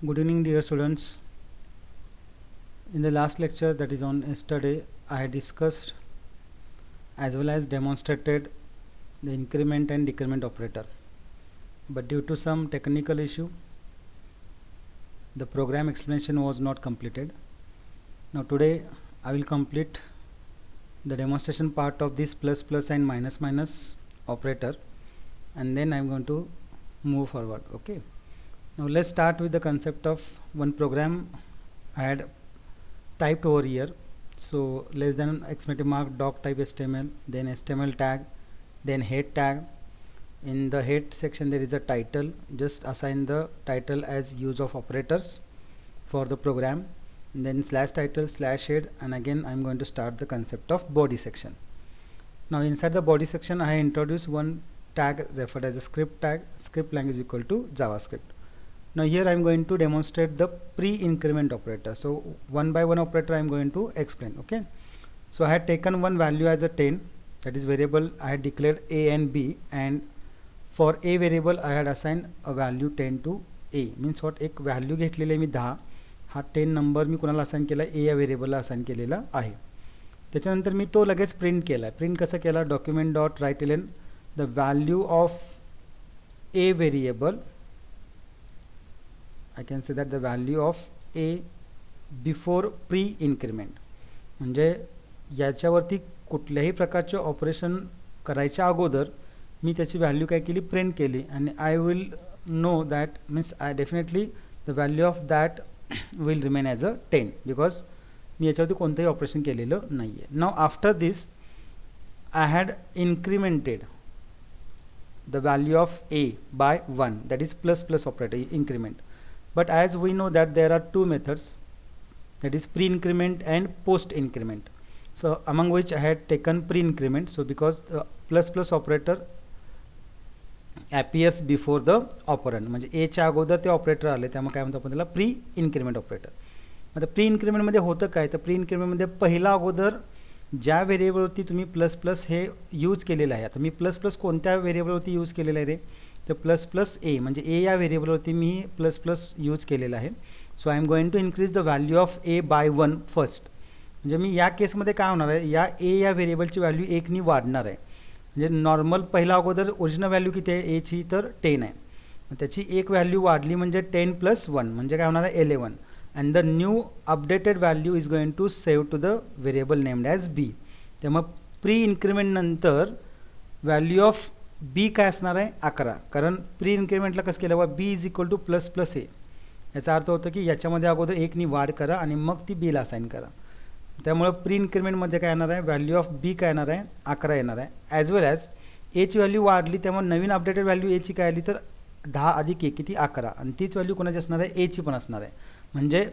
Good evening, dear students. In the last lecture, that is on yesterday, I had discussed as well as demonstrated the increment and decrement operator. But due to some technical issue, the program explanation was not completed. Now today, I will complete the demonstration part of this plus plus and minus minus operator, and then I am going to move forward. Okay. Now let's start with the concept of one program I had typed over here. So less than exclamation mark doc type HTML, then HTML tag, then head tag. In the head section there is a title. Just assign the title as use of operators for the program, and then slash title slash head, and again I'm going to start the concept of body section. Now inside the body section I introduce one tag referred as a script tag, script language equal to JavaScript. Now here I am going to demonstrate the pre-increment operator. So one by one operator I am going to explain. Okay. So I had taken one value as a 10, that is variable I had declared a and b, and for a variable I had assigned a value 10 to a. Means what, एक value घेतलेली मी 10, हा 10 number मी कोणाला assign केला, a या व्हेरिएबलला assign केलेला आहे. त्याच्यानंतर मी तो लगेच प्रिंट केला. प्रिंट कसं केला, document dot write L N the value of a variable, I can say that the value of a before pre-increment. म्हणजे याच्यावरती कुठल्याही प्रकारचे ऑपरेशन करायच्या अगोदर मी त्याची व्हॅल्यू काय केली, प्रिंट केली, आणि I will know that means I definitely the value of that will remain as a 10 because मी याच्यावरती कोणतंही ऑपरेशन केलेलं नाही आहे. Now after this I had incremented the value of a by 1, that is plus plus operator increment. But as we know that there are two methods, that is pre-increment and post-increment. So among which I had taken pre-increment. So because the plus plus operator appears before the operand, म्हणजे a च्या अगोदर ते operator आले, त्यामुळे काय म्हणतो आपण त्याला प्री इन्क्रिमेंट ऑपरेटर. आता प्री इन्क्रिमेंटमध्ये होतं काय, तर प्री इन्क्रिमेंटमध्ये पहिला अगोदर ज्या व्हेरिएबलवरती तुम्ही प्लस प्लस हे यूज केलेलं आहे. आता मी प्लस प्लस कोणत्या व्हेरिएबलवरती यूज केलेलं आहे रे, तर प्लस प्लस ए, म्हणजे ए या व्हेरिएबलवरती मी प्लस प्लस यूज केलेलं आहे. So I am going to increase the value of A by 1 first. म्हणजे मी या केसमध्ये काय होणार आहे, या ए या व्हेरिएबलची व्हॅल्यू 1नी वाढणार आहे. म्हणजे नॉर्मल पहिला अगोदर ओरिजिनल व्हॅल्यू किती आहे एची, तर 10 आहे. त्याची एक व्हॅल्यू वाढली म्हणजे 10 + 1 म्हणजे काय होणार आहे 11. and the new updated value is going to save to the variable named as b. त्यामुळे प्री इन्क्रिमेंट नंतर व्हॅल्यू ऑफ बी काय असणार आहे 11, कारण प्री इन्क्रिमेंटला कसं केलं बा B is equal to plus plus A. याचा अर्थ होतं की याच्यामध्ये अगोदर 1नी वाढ करा आणि मग ती बीला असाइन करा. त्यामुळे प्री इन्क्रिमेंटमध्ये काय येणार आहे, व्हॅल्यू ऑफ बी काय येणार आहे 11 येणार आहे. ॲज वेल ॲज एची व्हॅल्यू वाढली, त्यामुळे नवीन अपडेटेड व्हॅल्यू एची काय आली तर 10 अधिक 1 किती 11, आणि तीच व्हॅल्यू कोणाची असणार आहे एची पण असणार आहे. म्हणजे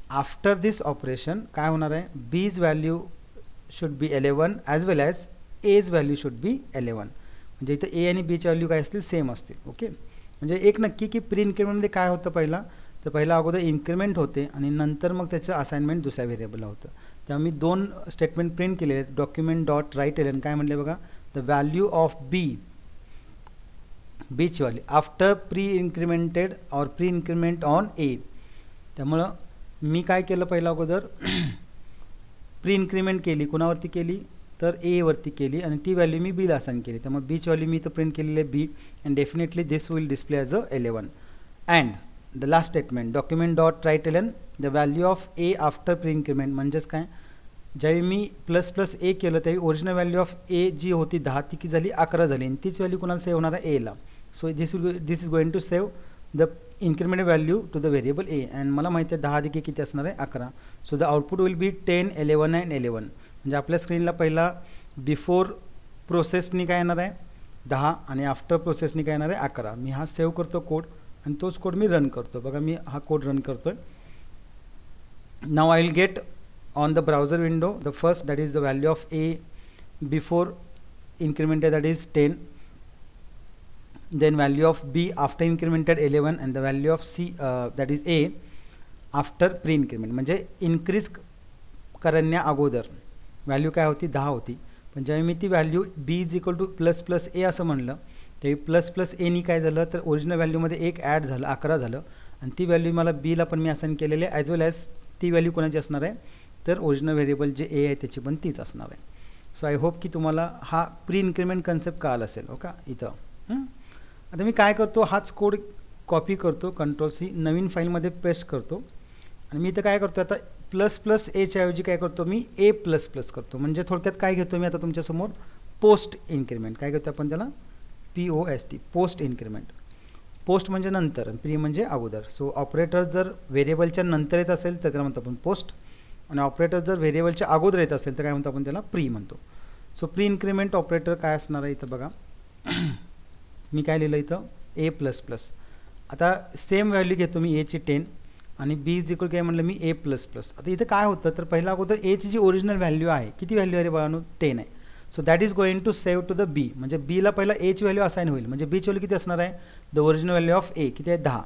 आफ्टर दिस ऑपरेशन काय होणार आहे, B's value should be 11 as well as A's value should be 11. म्हणजे इथं ए आणि बीची व्हॅल्यू काय असतील सेम असतील. ओके. म्हणजे एक नक्की की प्री इन्क्रिमेंटमध्ये काय होतं, पहिला अगोदर इन्क्रिमेंट होते आणि नंतर मग त्याचं असाइनमेंट दुसऱ्या व्हेरिएबलला होतं. त्यामुळे मी 2 स्टेटमेंट प्रिंट केले आहेत. डॉक्युमेंट डॉट राईट एलन काय म्हणले बघा, द व्हॅल्यू ऑफ बीची value after pre incremented or pre increment on A. त्यामुळं मी काय केलं, पहिला अगोदर प्री इन्क्रिमेंट केली, कोणावरती केली तर ए वरती केली, आणि ती व्हॅल्यू मी बीला असाइन केली. त्यामुळे बीची व्हॅल्यू मी इथं प्रिंट केलेली आहे B, and definitely this will display as a 11. And the last statement document dot write L N the value of A after pre increment. म्हणजेच काय, ज्यावेळी मी प्लस प्लस ए केलं त्यावेळी ओरिजिनल व्हॅल्यू ऑफ ए जी होती 10 ती की झाली 11 झाली, आणि तीच व्हॅल्यू कोणाला सेव्ह होणार आहे एला. So this is going to save the incremented value to the variable a, and मला माहिती आहे 10 अधिक 1 किती असणार आहे 11. So the output will be 10, 11 and 11. म्हणजे आपल्या स्क्रीनला पहिला बिफोर प्रोसेसनी काय येणार आहे 10 आणि आफ्टर प्रोसेसनी काय येणार आहे 11. मी हा सेव्ह करतो कोड, आणि तोच कोड मी रन करतो. बघा मी हा कोड रन करतो आहे. Now I will get on the browser window the first, that is the value of A before incremented, that is 10. then value of b after incremented 11, and the value of c that is a after pre increment. म्हणजे increase करण्या अगोदर value काय होती 10 होती, पण जेव्हा मी ती value b is equal to plus plus A असं म्हणलं, तेव्हा प्लस प्लस एनी काय झालं तर ओरिजिनल व्हॅल्यूमध्ये 1 ॲड झालं 11 झालं, आणि ती व्हॅल्यू मला बीला पण मी असाइन केलेली आहे, ॲज वेल ॲज ती व्हॅल्यू कोणाची असणार आहे, तर ओरिजिनल व्हेरिएबल जे ए आहे त्याची पण तीच असणार आहे. सो आय होप की तुम्हाला हा प्री इन्क्रिमेंट कन्सेप्ट कळाला असेल. ओके, इथं आता मी काय करतो, हाच कोड कॉपी करतो, कंट्रोल-C, नवीन फाईलमध्ये पेस्ट करतो आणि मी इथं काय करतो आता प्लस प्लस एच्या ऐवजी काय करतो मी ए प्लस प्लस करतो. म्हणजे थोडक्यात काय घेतो मी आता तुमच्यासमोर, पोस्ट इन्क्रिमेंट. काय घेतो आपण त्याला, POST, पोस्ट इन्क्रिमेंट. पोस्ट म्हणजे नंतर आणि प्री म्हणजे अगोदर. सो ऑपरेटर जर व्हेरिएबलच्या नंतर येत असेल तर त्याला म्हणतो आपण पोस्ट, आणि ऑपरेटर जर व्हेरिएबलच्या अगोदर येत असेल तर काय म्हणतो आपण त्याला, प्री म्हणतो. सो प्री इन्क्रिमेंट ऑपरेटर काय असणार आहे इथं बघा, मी काय लिहिलं इथं, ए प्लस प्लस. आता सेम व्हॅल्यू घेतो मी एची 10 आणि बी इज इक्वल काय म्हणलं मी ए प्लस प्लस. आता इथं काय होतं, तर पहिला अगोदर एची जी ओरिजिनल व्हॅल्यू आहे, किती व्हॅल्यू आहे बाळांनो, 10 आहे. So that is going to save to the B, म्हणजे बीला पहिला एची व्हॅल्यू असाइन होईल. म्हणजे बीची व्हॅल्यू किती असणार आहे, द ओरिजिनल व्हॅल्यू ऑफ ए किती आहे, 10.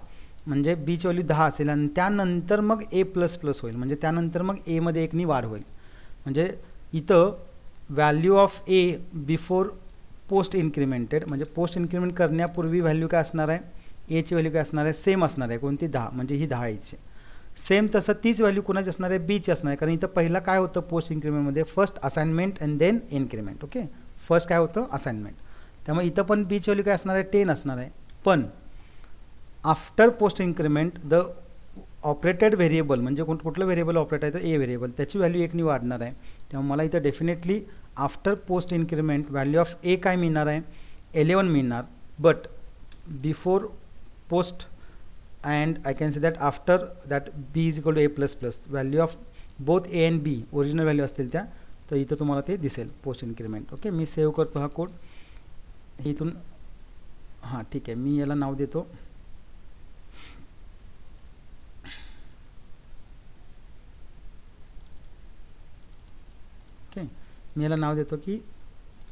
म्हणजे बीची व्हॅल्यू 10 असेल आणि त्यानंतर मग ए प्लस प्लस होईल, म्हणजे त्यानंतर मग एमध्ये एकनी वाढ होईल. म्हणजे इथं value of A before post incremented, म्हणजे पोस्ट इन्क्रिमेंट करण्यापूर्वी व्हॅल्यू काय असणार आहे, एची व्हॅल्यू काय असणार आहे, सेम असणार आहे. कोणती, 10, म्हणजे ही 10 याची. सेम तसं तीच व्हॅल्यू कोणाची असणार आहे, बीची असणार आहे. कारण इथं पहिला काय होतं पोस्ट इन्क्रिमेंटमध्ये, first assignment and then increment. Okay, first काय होतं, असाइनमेंट. त्यामुळे इथं पण बीची व्हॅल्यू काय असणार आहे, 10 असणार आहे. पण after post increment the operated variable, म्हणजे कुठलं व्हेरिएबल ऑपरेट आहे तर ए व्हेरिएबल, त्याची व्हॅल्यू एकनी वाढणार आहे. त्यामुळे मला इथं definitely after post increment value of A काय मिळणार आहे, 11 मिळणार. But before post and I can say that after that b is equal to a plus plus, value of both a and b original value असतील त्या, तर इथं तुम्हाला ते दिसेल पोस्ट इन्क्रिमेंट. ओके, मी सेव्ह करतो हा कोड इथून. हां ठीक आहे, मी याला नाव देतो मी याला नाव देतो की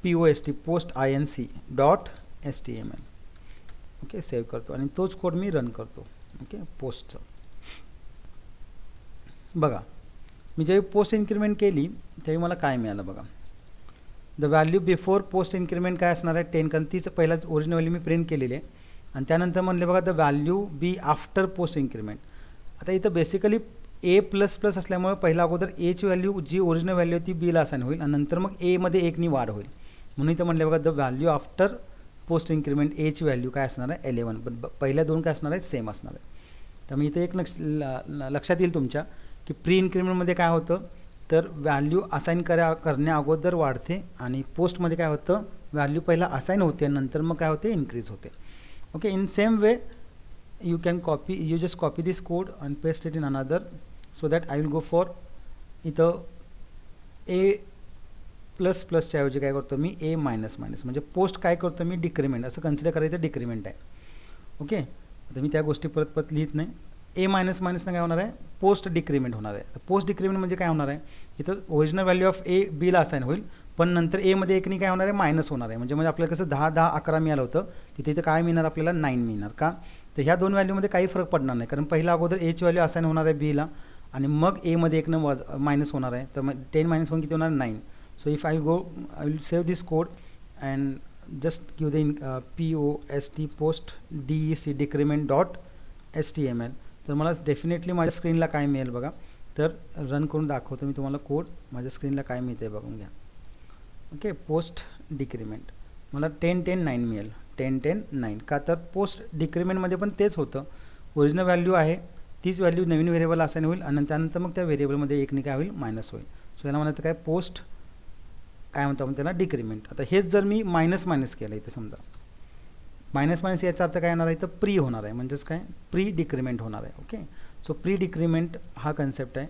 POST, post INC dot HTML. Okay, save करतो आणि तोच कोड मी रन करतो. ओके, पोस्टचं बघा, मी जेव्हा पोस्ट इन्क्रिमेंट केली तेव्हा मला काय मिळालं बघा, the value before post increment काय असणार आहे, 10, कारण तीच पहिला ओरिजिनल व्हॅल्यू मी प्रिंट केलेली आहे. आणि त्यानंतर म्हणले बघा the value B after post increment. आता इथं बेसिकली ए प्लस प्लस असल्यामुळे पहिला अगोदर एची व्हॅल्यू जी ओरिजिनल व्हॅल्यू होती बीला असाइन होईल आणि नंतर मग एमध्ये एकनी वाढ होईल. म्हणून इथं म्हणले बघा the value after post increment एची व्हॅल्यू काय असणार आहे, 11. पण पहिल्या दोन काय असणार आहेत, सेम असणार आहे. त्यामुळे इथे एक लक्षात येईल तुमच्या की प्री इन्क्रिमेंटमध्ये काय होतं, तर व्हॅल्यू असाइन करण्या अगोदर वाढते आणि पोस्टमध्ये काय होतं, व्हॅल्यू पहिला असाइन होते नंतर मग काय होते, इन्क्रीज होते. Okay, in same way you can copy, you just copy this code and paste it in another, so that I will go for इथं a प्लस प्लसच्या ऐवजी काय करतो मी a मायनस मायनस, म्हणजे पोस्ट काय करतो मी डिक्रिमेंट असं consider करायचं, decrement आहे. ओके, आता मी त्या गोष्टी परत परत लिहित नाही. a मायनस मायनसनं काय होणार आहे, पोस्ट डिक्रिमेंट होणार आहे. पोस्ट डिक्रिमेंट म्हणजे काय होणार आहे, इथं ओरिजिनल व्हॅल्यू ऑफ a बीला असाइन होईल, पण नंतर एमध्ये एकनी काय होणार आहे, मायनस होणार आहे. म्हणजे आपल्याला कसं 10, 10, 11 मिळालं होतं, तिथे इथं काय मिळणार आपल्याला, 9 मिळणार. का, तर ह्या दोन व्हॅल्यूमध्ये काही फरक पडणार नाही, कारण पहिला अगोदर एची व्हॅल्यू असाइन होणार आहे बीला आणि मग एमध्ये एकनं मायनस होणार आहे. तर मग 10 मायनस 1 किती होणार, 9. So if I will save this code and just give the POST post DEC decrement dot HTML. तर मला डेफिनेटली माझ्या स्क्रीनला काय मिळेल बघा, तर रन करून दाखवतो मी तुम्हाला कोड, माझ्या स्क्रीनला काय मिळते बघून घ्या. ओके, पोस्ट डिक्रिमेंट मला 10, 10, 9 मिळेल, 10, 10, 9. का, तर पोस्ट डिक्रिमेंटमध्ये पण तेच होतं, ओरिजिनल व्हॅल्यू आहे तीच व्हॅल्यू नवीन व्हेरिएबल असाइन होईल आणि त्यानंतर मग त्या व्हेरिएबलमध्ये एकने काय होईल, मायनस होईल. सो याला म्हणायचं काय, पोस्ट काय म्हणतो आपण त्याला, डिक्रिमेंट. आता हेच जर मी मायनस मायनस केलं इथं समजा, मायनस मायनस याचा अर्थ काय येणार आहे, तर प्री होणार आहे, म्हणजेच काय, प्री डिक्रिमेंट होणार आहे. ओके, सो प्री डिक्रिमेंट हा कन्सेप्ट आहे.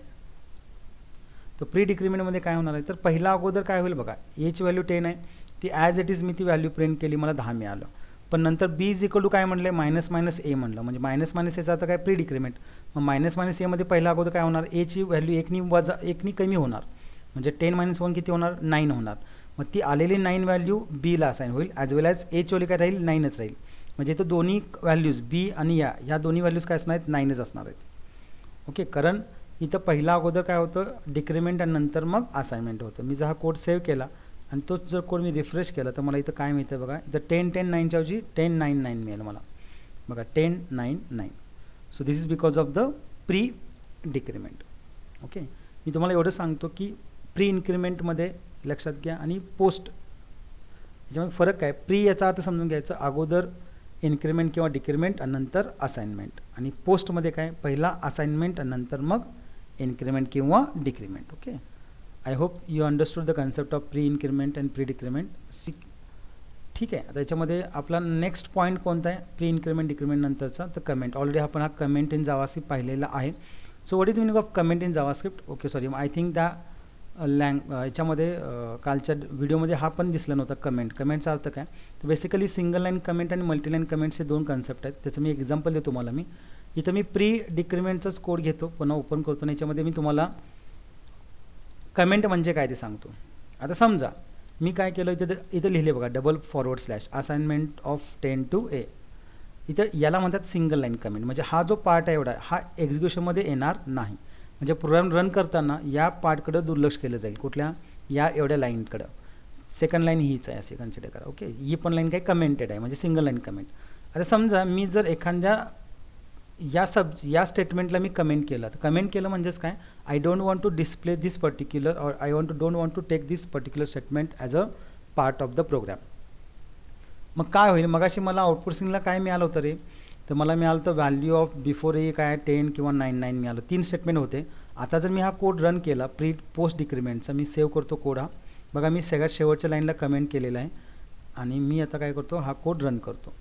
तर प्री डिक्रिमेंटमध्ये काय होणार आहे, तर पहिला अगोदर काय होईल बघा, एची व्हॅल्यू 10 आहे, ती ॲज इट इज मी ती व्हॅल्यू प्रिंट केली, मला 10 मिळालं. पण नंतर बी इज इक्वल टू काय म्हणलं, मायनस मायनस ए म्हणलं, म्हणजे मायनस मायनस याचा अर्थ काय, प्री डिक्रिमेंट. मग मायनस मायनस एमध्ये पहिला अगोदर काय होणार, एची व्हॅल्यू एकनी कमी होणार, म्हणजे 10 मायनस 1 किती होणार, 9 होणार. मग ती आलेली 9 व्हॅल्यू बीला असाइन होईल, ॲज वेल ॲज एची व्हॅल्यू काय राहील, 9च राहील. म्हणजे इथं दोन्ही व्हॅल्यूज बी आणि ह्या दोन्ही व्हॅल्यूज काय असणार आहेत, 9च असणार आहेत. ओके, कारण इथं पहिला अगोदर काय होतं, डिक्रिमेंट आणि नंतर मग असाइनमेंट होतं. मी जर हा कोड सेव्ह केला आणि तोच जर कोड मी रिफ्रेश केला तर मला इथं काय मिळतं बघा, इथं 10, 10, 9च्या ऐवजी 10, 9, 9 मिळेल मला बघा, 10, 9, 9. So this is because of the pre decrement. Okay, मी तुम्हाला एवढं सांगतो की प्री इन्क्रीमेंटमध्ये लक्षात घ्या आणि पोस्ट याच्यामध्ये फरक काय. प्री याचा अर्थ समजून घ्यायचा, अगोदर इन्क्रीमेंट किंवा डिक्रीमेंट आणि नंतर असाइनमेंट, आणि पोस्टमध्ये काय, पहिला असाइनमेंट आणि नंतर मग इन्क्रीमेंट किंवा decrement. Okay, I hope you understood the concept of pre increment and pre decrement. ठीक आहे, आता याच्यामध्ये आपला नेक्स्ट पॉईंट कोणता आहे प्री इन्क्रीमेंट डिक्रीमेंट नंतरचा, तर कमेंट. ऑलरेडी आपण हा कमेंट इन जावास्क्रिप्ट पाहिलेला आहे. So what is meaning of comment in JavaScript. Okay, sorry, I think त्या याच्यामध्ये कालच्या व्हिडिओमध्ये हा पण दिसला नव्हता कमेंट. कमेंटचा अर्थ काय, तर बेसिकली सिंगल लाईन कमेंट आणि मल्टीलाईन कमेंट्स हे दोन कन्सेप्ट आहेत. त्याचं मी एक्झाम्पल देतो तुम्हाला. मी इथं मी प्री डिक्रीमेंटचाच कोड घेतो, पुन्हा ओपन करतो आणि याच्यामध्ये मी तुम्हाला कमेंट म्हणजे काय ते सांगतो. आता समजा मी काय केलं, इथं लिहिले बघा, // असाइनमेंट ऑफ 10 to A. इथं याला म्हणतात सिंगल लाईन कमेंट. म्हणजे हा जो पार्ट आहे एवढा, हा एक्झिक्युशनमध्ये येणार नाही. म्हणजे प्रोग्राम रन करताना या पार्टकडं दुर्लक्ष केलं जाईल, कुठल्या, या एवढ्या लाईनकडं. सेकंड लाईन हीच आहे असे कन्सिडर करा. ओके, ही पण लाईन काही कमेंटेड आहे, म्हणजे सिंगल लाईन कमेंट. आता समजा मी जर एखाद्या या स्टेटमेंटला मी कमेंट केलं, तर कमेंट केलं म्हणजेच काय, I don't want to display this particular, और I don't want to take this particular statement as a part of the program. मग काय होईल, मगाशी मला आउटपुट स्क्रीनला काय मिळालं होतं रे, तर मला मिळालं तर व्हॅल्यू ऑफ बिफोर ए काय 10 किंवा 9 मिळालं. 3 स्टेटमेंट होते. आता जर मी हा कोड रन केला प्री पोस्ट डिक्रीमेंटचा, मी सेव्ह करतो कोड हा. बघा मी सगळ्यात शेवटच्या लाईनला कमेंट केलेला आहे आणि मी आता काय करतो, हा कोड रन करतो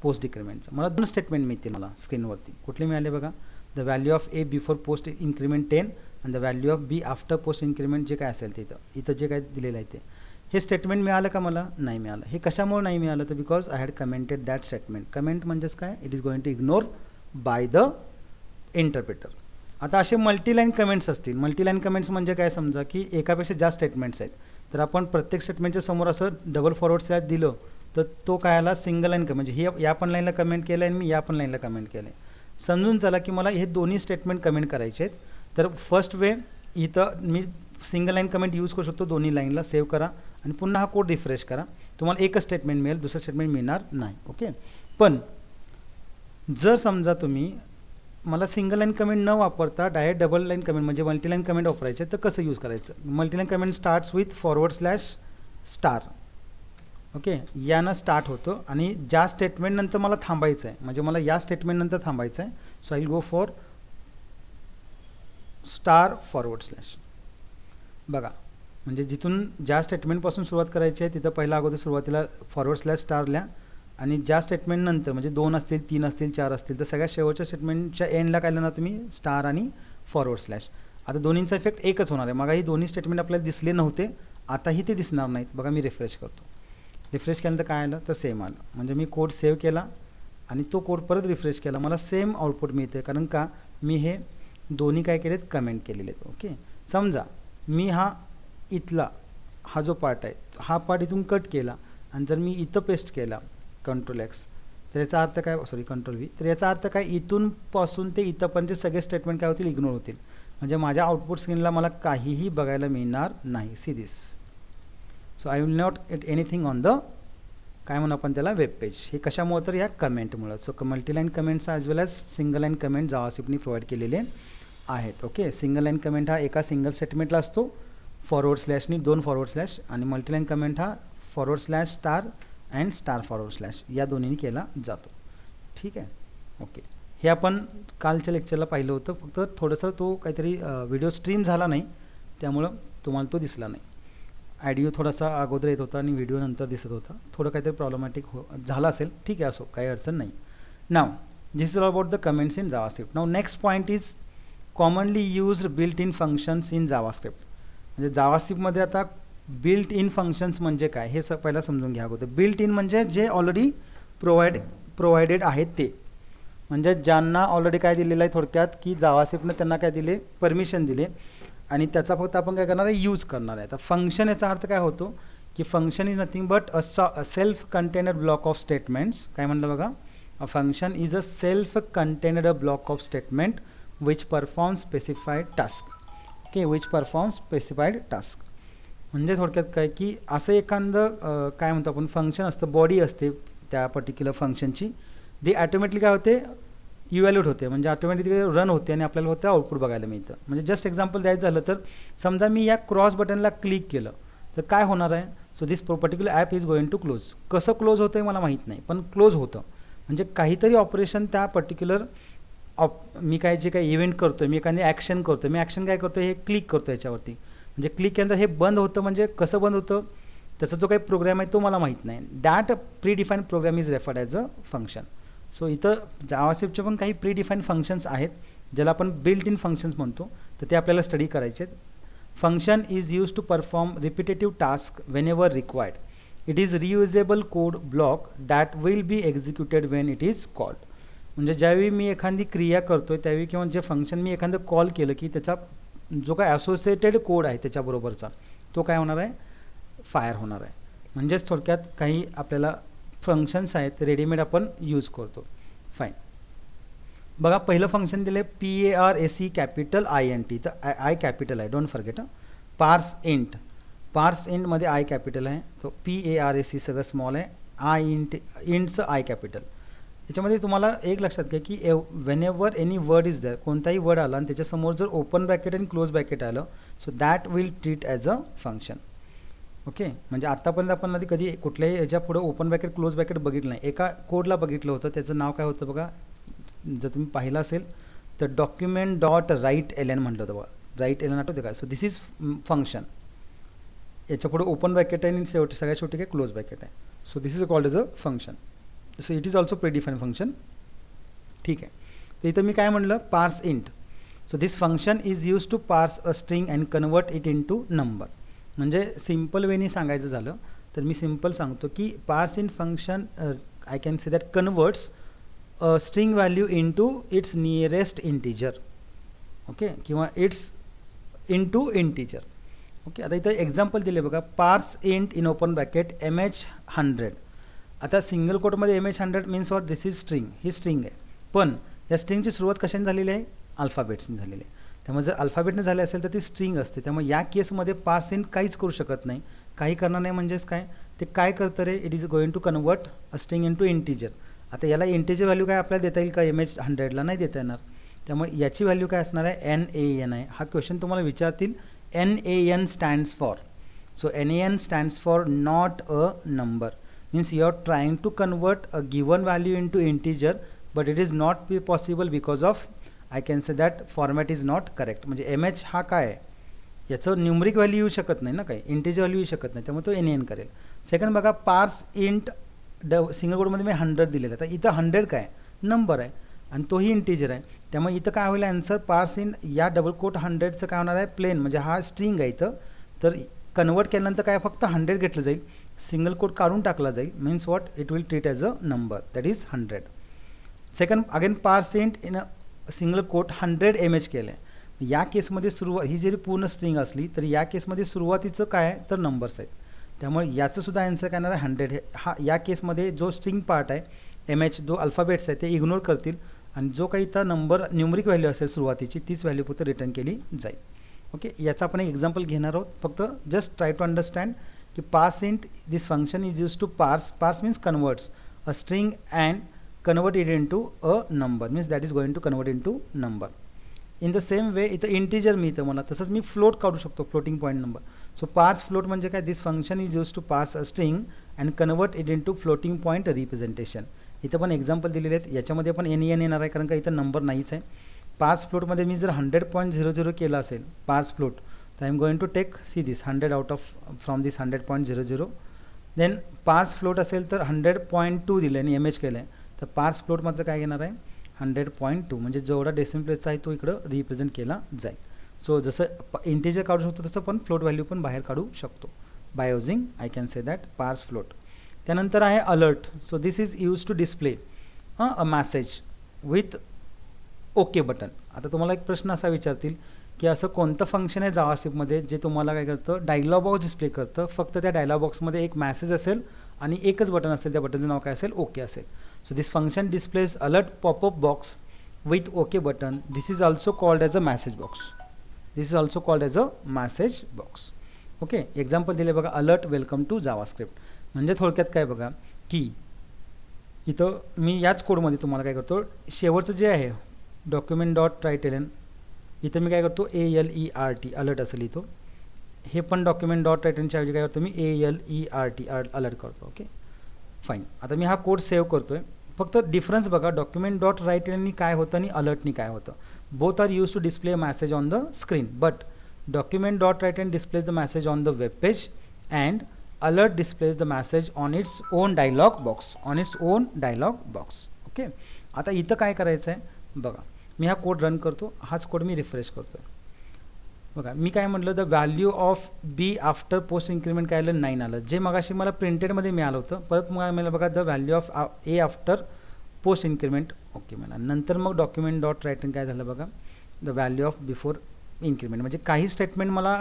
पोस्ट डिक्रीमेंटचा. मला 2 स्टेटमेंट मिळतील मला स्क्रीनवरती. कुठले मिळाले बघा, the value of A before post increment 10 आणि the value of B after post increment, जे काय असेल ते इथं जे काय दिलेलं आहे ते. हे स्टेटमेंट मिळालं का, मला नाही मिळालं. हे कशामुळे नाही मिळालं, तर because I had commented that statement. Comment म्हणजेच काय, it is going to ignore by the interpreter. आता असे मल्टीलाईन कमेंट्स असतील. मल्टीलाईन कमेंट्स म्हणजे काय, समजा की एकापेक्षा जास्त स्टेटमेंट्स आहेत, तर आपण प्रत्येक स्टेटमेंटच्या समोर असं // दिलं तर तो काय आला, सिंगल लाईन कमेंट. म्हणजे हे या पण लाईनला कमेंट केलं आहे आणि मी या पण लाईनला कमेंट केलं आहे. समजून चला की मला हे दोन्ही स्टेटमेंट कमेंट करायचे आहेत. तर फर्स्ट वे, इथं मी सिंगल लाईन कमेंट यूज करू शकतो. दोन्ही लाईनला सेव्ह करा आणि पुन्हा हा कोड रिफ्रेश करा. तुम्हाला एकच स्टेटमेंट मिळेल, दुसरं स्टेटमेंट मिळणार नाही. ओके, पण जर समजा तुम्ही मला सिंगल लाईन कमेंट न वापरता डायरेक्ट डबल लाईन कमेंट म्हणजे मल्टीलाईन कमेंट वापरायचे, तर कसं यूज करायचं. मल्टीलाईन कमेंट स्टार्ट्स विथ // ओके, यानं स्टार्ट होतं आणि ज्या स्टेटमेंटनंतर मला थांबायचं आहे, म्हणजे मला या स्टेटमेंटनंतर थांबायचं आहे. सो आय गो फॉर // बघा, म्हणजे जिथून ज्या स्टेटमेंटपासून सुरुवात करायची आहे तिथं पहिला अगोदर सुरुवातीला // लिहा आणि ज्या स्टेटमेंटनंतर म्हणजे 2 असतील, 3 असतील, 4 असतील, तर सगळ्या शेवटच्या स्टेटमेंटच्या एंडला काय लिहिणार तुम्ही, स्टार आणि // आता दोन्हींचा इफेक्ट एकच होणार आहे. मग ही दोन्ही स्टेटमेंट आपल्याला दिसले नव्हते, आताही ते दिसणार नाहीत. बघा मी रिफ्रेश करतो. रिफ्रेश केल्यानंतर काय आलं, तर सेम आलं. म्हणजे मी कोड सेव्ह केला आणि तो कोड परत रिफ्रेश केला, मला सेम आउटपुट मिळते. कारण का, मी हे दोन्ही काय केलेत, कमेंट केलेले आहेत. ओके, समजा मी इथला हा जो पार्ट आहे, हा पार्ट इथून कट केला आणि जर मी इथं पेस्ट केला Ctrl+X, तर याचा अर्थ काय, सॉरी Ctrl+V, तर याचा अर्थ काय, इथून पासून ते इथंपर्यंत सगळे स्टेटमेंट काय होतील, इग्नोर होतील. म्हणजे माझ्या आउटपुट स्क्रीनला मला काहीही बघायला मिळणार नाही. See this. So I will not gate anything on the, काय म्हणू आपण त्याला, वेब पेज. हे कशामुळे, तर या कमेंटमुळं. So multiline comments as well as single line comment जावास्क्रिप्टनी प्रोव्हाइड केलेले आहेत. ओके, सिंगल लाईन कमेंट हा एका सिंगल स्टेटमेंटला असतो, // 2 / आणि मल्टीलाईन कमेंट हा // अँड // या दोन्हीने केला जातो. ठीक आहे. ओके, हे आपण कालच्या लेक्चरला पाहिलं होतं, फक्त थोडंसं तो काहीतरी व्हिडिओ स्ट्रीम झाला नाही, त्यामुळं तुम्हाला तो दिसला नाही. ॲडिओ थोडासा अगोदर येत होता आणि व्हिडिओ नंतर दिसत होता. थोडं काहीतरी प्रॉब्लेमॅटिक झाला असेल, ठीक आहे, असो, काही अडचण नाही. Now this is all about the comments in JavaScript. Now next point is commonly used built in functions in JavaScript. म्हणजे जावास्क्रिप्टमध्ये आता बिल्ट इन फंक्शन्स म्हणजे काय हे पहिला समजून घ्या अगोदर. बिल्ट इन म्हणजे जे ऑलरेडी प्रोव्हाइडेड आहेत ते, म्हणजे ज्यांना ऑलरेडी काय दिलेलं आहे, थोडक्यात की जावास्क्रिप्टनं त्यांना काय दिले, परमिशन दिले आणि त्याचा फक्त आपण काय करणार आहे, यूज करणार आहे. तर फंक्शन याचा अर्थ काय होतो की function is nothing but a self container block of statements. काय म्हणलं बघा, a function is a self container block of statement which perform specified task. Okay, which perform specified task म्हणजे थोडक्यात काय की असं एखादं काय म्हणतो आपण, फंक्शन असतं, बॉडी असते त्या पर्टिक्युलर फंक्शनची, ती ॲटोमॅटिकली काय होते, इव्हॅल्युएट होते, म्हणजे ऑटोमॅटिकली रन होते आणि आपल्याला होतं आउटपुट बघायला मिळतं. म्हणजे जस्ट एक्झाम्पल द्यायचं झालं तर समजा मी या क्रॉस बटनला क्लिक केलं तर काय होणार आहे, so this particular app is going to close. कसं क्लोज होतं आहे मला माहीत नाही, पण क्लोज होतं. म्हणजे काहीतरी ऑपरेशन त्या पर्टिक्युलर मी काय जे काही इव्हेंट करतो आहे, मी एखादी ॲक्शन करतो आहे, मी ॲक्शन काय करतो आहे, हे क्लिक करतो याच्यावरती, म्हणजे क्लिक केल्यानंतर हे बंद होतं. म्हणजे कसं बंद होतं, त्याचा जो काही प्रोग्राम आहे तो मला माहीत नाही. That predefined program is referred as a function. सो इथं जावास्क्रिप्टचे पण काही प्री डिफाईन्ड फंक्शन्स आहेत ज्याला आपण बिल्ट इन फंक्शन्स म्हणतो, तर ते आपल्याला स्टडी करायचे आहेत. Function is use to perform repetitive task whenever required. It is reusable code block that will be executed when it is called. म्हणजे ज्यावेळी मी एखादी क्रिया करतो आहे त्यावेळी किंवा जे फंक्शन मी एखादं कॉल केलं की त्याचा जो काय असोसिएटेड कोड आहे त्याच्याबरोबरचा तो काय होणार आहे, फायर होणार आहे. म्हणजेच थोडक्यात काही आपल्याला फंक्शन्स आहेत रेडीमेड आपण यूज करतो. फाईन. बघा पहिलं फंक्शन दिलं आहे PARSE कॅपिटल INT, तर आय कॅपिटल आहे, डोंट फॉरगेट. पार्स इंट, पार्स इंटमध्ये आय कॅपिटल आहे, तो PARSE सगळं स्मॉल आहे, आय इंटचं आय कॅपिटल. याच्यामध्ये तुम्हाला एक लक्षात घ्या की whenever any word is there, कोणताही वर्ड आला आणि त्याच्यासमोर जर ओपन ब्रॅकेट आणि क्लोज ब्रॅकेट आलं so that will treat as a function. Okay, म्हणजे आत्तापर्यंत आपण आधी कधी कुठल्याही याच्या पुढं ओपन ब्रॅकेट क्लोज ब्रॅकेट बघितलं नाही. एका कोडला बघितलं होतं, त्याचं नाव काय होतं बघा, जर तुम्ही पाहिलं असेल तर डॉक्युमेंट डॉट राईट LN म्हटलं होतं बघा, राईट LN आठवते का. So this is function. याच्या पुढे ओपन ब्रॅकेट आहे आणि शेवटी सगळ्यात शेवटी काय क्लोज ब्रॅकेट आहे. So this is called as a function. So it is also predefine function. ठीक आहे, तर इथं मी काय म्हणलं, parse int. So this function is use to parse a string and convert it in to number. म्हणजे simple वेनी सांगायचं झालं तर मी सिम्पल सांगतो की parse int function I can say that converts string value in to its nearest integer. Okay, किंवा it's in to integer. Okay, आता इथं एक्झाम्पल दिले बघा, पार्स int in open bracket MH100. आता सिंगल कोटमध्ये MH100 means what, this is string, ही string आहे. पण या स्ट्रिंगची सुरुवात कशाने झालेली आहे, अल्फाबेट्सने झालेली आहे. त्यामुळे जर अल्फाबेटने झाले असेल तर ती स्ट्रिंग असते. त्यामुळे या केसमध्ये पार्स इंट काहीच करू शकत नाही, काही करणार नाही. म्हणजेच काय, ते काय करतं रे, it is going to convert a string in to integer. आता याला इंटिजर व्हॅल्यू काय आपल्याला देता येईल का, MH100ला नाही देता येणार. त्यामुळे याची व्हॅल्यू काय असणार आहे, NAN आहे. हा क्वेश्चन तुम्हाला विचारतील, NAN stands for. So NAN stands for not a number. Means you are trying to convert a given value in to integer but it is not possible because of I can say that format is not correct. म्हणजे MH हा काय आहे, याचं numeric value येऊ शकत नाही ना, काही इंटिजर व्हॅल्यू येऊ शकत नाही, त्यामुळे तो NAN करेल. सेकंड बघा, पार्स इंट सिंगल कोडमध्ये मी 100 दिलेलं आहे, तर इथं 100 काय नंबर आहे आणि तोही इंटिजर आहे. त्यामुळे इथं काय होईल आन्सर, पार्स इन या डबल कोट 100चं काय होणार आहे, प्लेन, म्हणजे हा स्ट्रिंग आहे इथं. तर कन्वर्ट केल्यानंतर काय फक्त 100 घेतलं जाईल, सिंगल कोट काढून टाकला जाईल. Means what, it will treat as a number, that is 100. Second again parse int in a single quote 100 MH केलं आहे. या केसमध्ये ही जरी पूर्ण स्ट्रिंग असली तरी या केसमध्ये सुरुवातीचं काय आहे तर नंबर्स आहेत. त्यामुळे याचं सुद्धा आन्सर काय येणार आहे 100. हा या केसमध्ये जो स्ट्रिंग पार्ट आहे MH, जो अल्फाबेट्स आहे ते इग्नोर करतील आणि जो काही इथं नंबर न्यूमरिक व्हॅल्यू असेल सुरुवातीची तीच व्हॅल्यू फक्त रिटर्न केली जाईल. ओके, याचा आपण एक एक्झाम्पल घेणार आहोत. फक्त जस्ट ट्राय टू अंडरस्टँड की parse int, this function is use to parse means converts a string and convert it into a number, means that is going to convert into number. In the same way इथं integer मी इथं मला तसंच मी float काढू शकतो, floating point number. So पार्स float म्हणजे काय, this function is use to parse a string and convert it into floating point representation. इथं पण एक्झाम्पल दिलेले आहेत, याच्यामध्ये पण NAN येणार आहे कारण का इथं नंबर नाहीच आहे. पार्स फ्लोटमध्ये मी जर 100.00 केलं असेल पार्स फ्लोट, तर I am going to take see this 100 out of from this 100.00. Then parse float असेल तर 100.2 दिलं आणि MH केलं आहे, तर पार्स फ्लोट मात्र काय घेणार आहे 100.2, म्हणजे जेवढा डेसिमल प्लेसचा आहे तो इकडं रिप्रेझेंट केला जाईल. सो जसं इंटिजर काढू शकतो तसं पण फ्लोट व्हॅल्यू पण बाहेर काढू शकतो by using I can say that parse float. त्यानंतर आहे alert. So this is use to display a message with okay button. आता तुम्हाला एक प्रश्न असा विचारतील की असं कोणतं फंक्शन आहे जावास्क्रिप्टमध्ये जे तुम्हाला काय करतं, डायलॉग बॉक्स डिस्प्ले करतं. फक्त त्या डायलॉग बॉक्समध्ये एक मॅसेज असेल आणि एकच बटन असेल, त्या बटनचं नाव काय असेल, ओके असेल. So this function displays alert pop-up box with OK button. This is also called as a message box. This is also called as a message box. Okay, example दिले बघा, alert welcome to JavaScript. म्हणजे थोडक्यात काय बघा की इथं मी याच कोडमध्ये तुम्हाला काय करतो, शेवटचं जे आहे document dot write L N, इथं मी काय करतो ALERT अलर्ट असं लिहितो. हे पण डॉक्युमेंट डॉट राईट एलच्या ऐवजी काय करतो मी ALERT अलर्ट करतो. Okay fine. आता मी हा कोड सेव्ह करतो आहे. फक्त डिफरन्स बघा, डॉक्युमेंट डॉट राईट एलनी काय होतं आणि अलर्टनी काय होतं. Both are use to display a message on the screen, but document dot write and displays the message on the web page and alert displays the message on its own dialog box. Okay, आता इथं काय करायचं आहे बघा, मी हा code run करतो, हाच कोड मी रिफ्रेश करतो. बघा मी काय म्हटलं, the value of B after post increment काय आलं 9 आलं, जे मगाशी मला प्रिंटेडमध्ये मिळालं होतं. परत मला बघा the value of A after post increment okay मला. नंतर मग डॉक्युमेंट डॉट राईट काय झालं बघा, the value of before increment. म्हणजे काही स्टेटमेंट मला